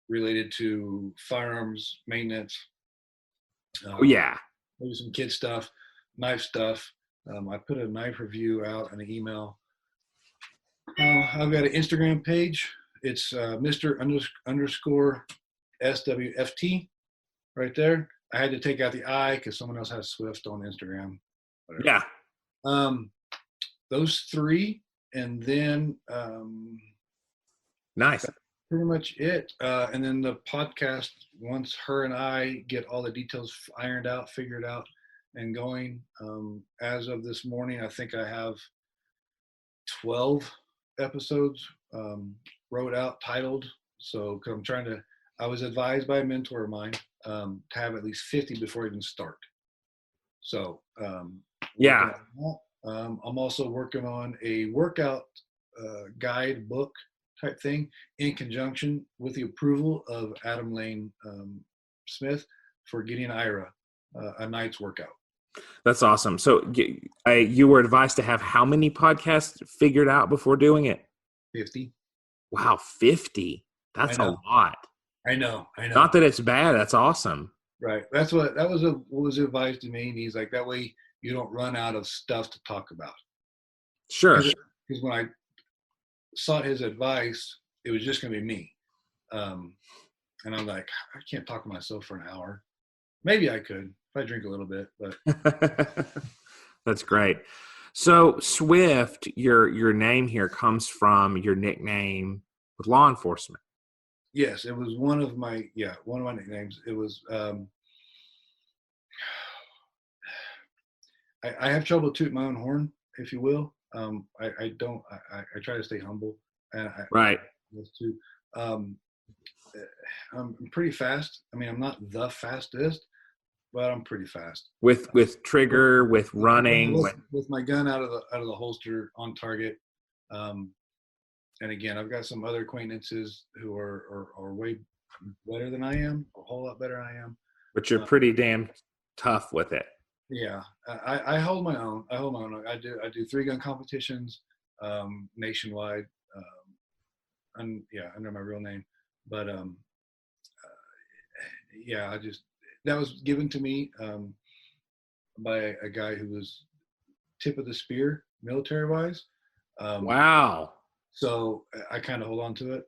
related to firearms maintenance. Maybe some kid stuff, knife stuff. I put a knife review out in an email. I've got an Instagram page. It's Mr. _ SWFT right there. I had to take out the I because someone else has Swift on Instagram. Whatever. Yeah. Those three, and then nice. Pretty much it. And then the podcast, once her and I get all the details ironed out, figured out, and going, as of this morning, I think I have 12 episodes wrote out, titled. So I was advised by a mentor of mine to have at least 50 before I even start. So I'm also working on a workout guide book type thing in conjunction with the approval of Adam Lane Smith for getting Ira a night's workout. That's awesome. So you were advised to have how many podcasts figured out before doing it? 50. Wow, 50. That's a lot. I know. Not that it's bad. That's awesome. Right. What was advised to me. And he's like, that way you don't run out of stuff to talk about. Sure. Because when I sought his advice, it was just going to be me. And I'm like, I can't talk to myself for an hour. Maybe I could if I drink a little bit, but. That's great. So Swift, your name here comes from your nickname with law enforcement. Yes, it was one of my nicknames. It was, I have trouble tooting my own horn, if you will. I try to stay humble. And right. I'm pretty fast. I mean, I'm not the fastest, but I'm pretty fast. With trigger, with running, with my gun out of the holster on target. And again, I've got some other acquaintances who are way better than I am, a whole lot better than I am. But you're pretty damn tough with it. Yeah, I hold my own. I do 3-gun competitions nationwide, under my real name. But yeah, that was given to me by a guy who was tip of the spear military wise. Wow. So I kind of hold on to it.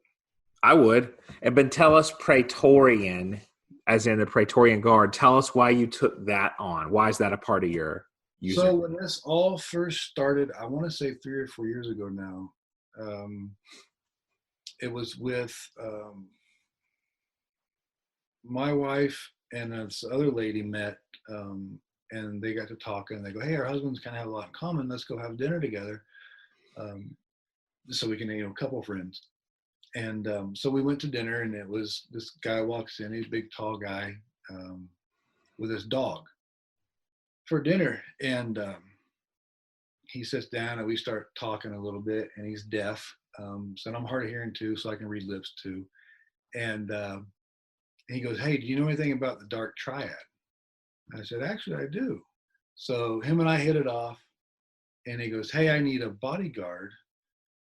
I would. But tell us Praetorian, as in the Praetorian Guard. Tell us why you took that on. Why is that a part of your user? So when this all first started, I want to say 3 or 4 years ago now, it was with my wife and this other lady met, and they got to talking. They go, "Hey, our husbands kind of have a lot in common. Let's go have dinner together, so we can, couple friends." And so we went to dinner, and it was this guy walks in. He's a big, tall guy with his dog for dinner, and he sits down, and we start talking a little bit. And he's deaf, so I'm hard of hearing too, so I can read lips too. And he goes, "Hey, do you know anything about the dark triad?" I said, "Actually, I do." So him and I hit it off, and he goes, "Hey, I need a bodyguard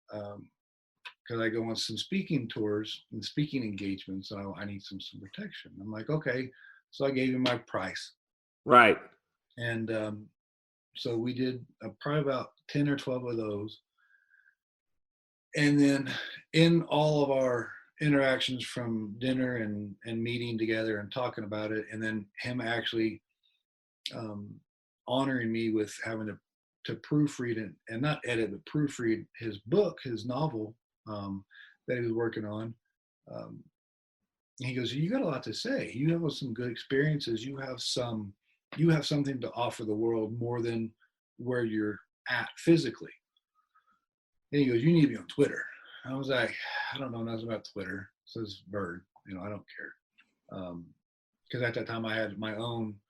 because I go on some speaking tours and speaking engagements, so I need some protection." I'm like, "Okay." So I gave him my price. Right. And so we did probably about 10 or 12 of those. And then in all of our interactions from dinner and meeting together and talking about it, and then him actually honoring me with having to proofread and not edit, but proofread his book, his novel that he was working on. He goes, "You got a lot to say. You have some good experiences. You have something to offer the world more than where you're at physically." And he goes, "You need to be on Twitter." I was like, "I don't know nothing about Twitter." Says Bird, I don't care. Because at that time I had my own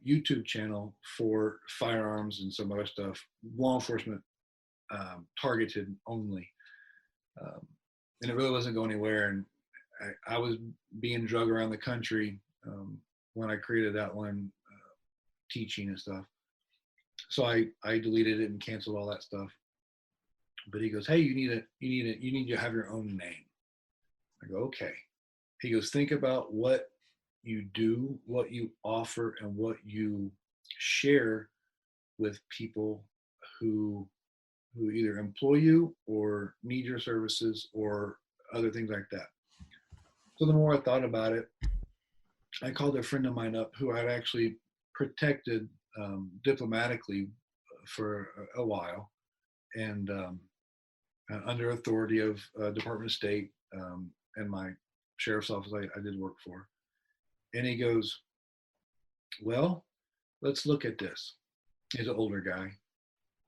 YouTube channel for firearms and some other stuff, law enforcement targeted only. And it really wasn't going anywhere. And I was being drugged around the country when I created that one, teaching and stuff. So I deleted it and canceled all that stuff. But he goes, "Hey, you need to have your own name." I go, "Okay." He goes, "Think about what you do, what you offer, and what you share with people who either employ you or need your services or other things like that." So the more I thought about it, I called a friend of mine up who I'd actually protected diplomatically for a while, and under authority of Department of State and my sheriff's office I did work for. And he goes, "Well, let's look at this." He's an older guy.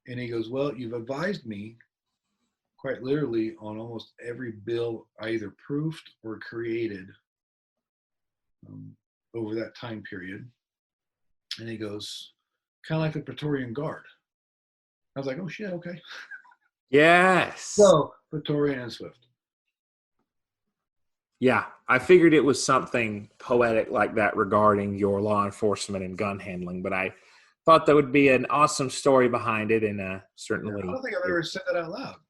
And he goes, "Well, you've advised me quite literally on almost every bill I either proofed or created over that time period." And he goes, "Kind of like the Praetorian Guard." I was like, "Oh shit, okay." Yes. So Praetorian and Swift. Yeah, I figured it was something poetic like that regarding your law enforcement and gun handling, but I thought there would be an awesome story behind it, and certainly. I don't think I've ever said that out loud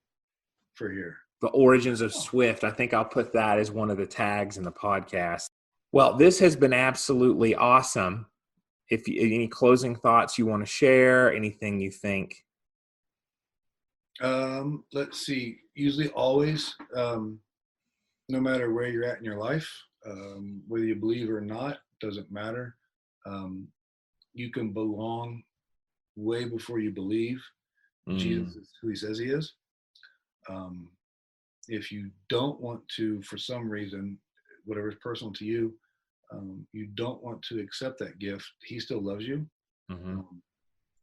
for here. The origins of Swift. I think I'll put that as one of the tags in the podcast. Well, this has been absolutely awesome. If you, any closing thoughts you want to share, anything you think. Let's see. Usually, always, no matter where you're at in your life, whether you believe or not, doesn't matter. You can belong way before you believe Jesus is who he says he is. If you don't want to, for some reason, whatever is personal to you, you don't want to accept that gift, he still loves you.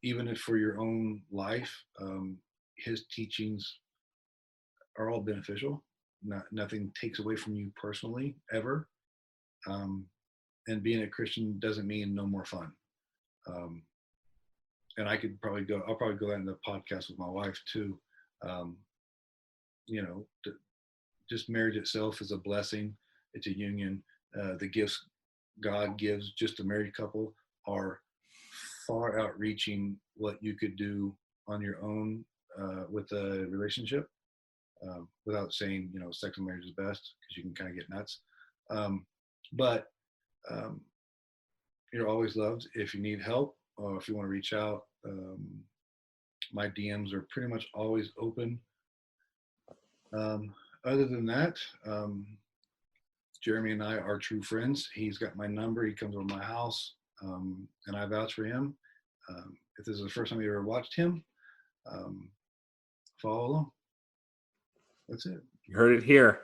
Even if for your own life, his teachings are all beneficial. Nothing takes away from you personally, ever. And being a Christian doesn't mean no more fun. And I'll probably go into the podcast with my wife too. just marriage itself is a blessing. It's a union. The gifts God gives just a married couple are far outreaching what you could do on your own with a relationship. Without saying, sex and marriage is best, because you can kind of get nuts. But you're always loved. If you need help or if you want to reach out, my DMs are pretty much always open. Other than that, Jeremy and I are true friends. He's got my number. He comes over to my house, and I vouch for him. If this is the first time you ever watched him, follow along. That's it. You heard it here.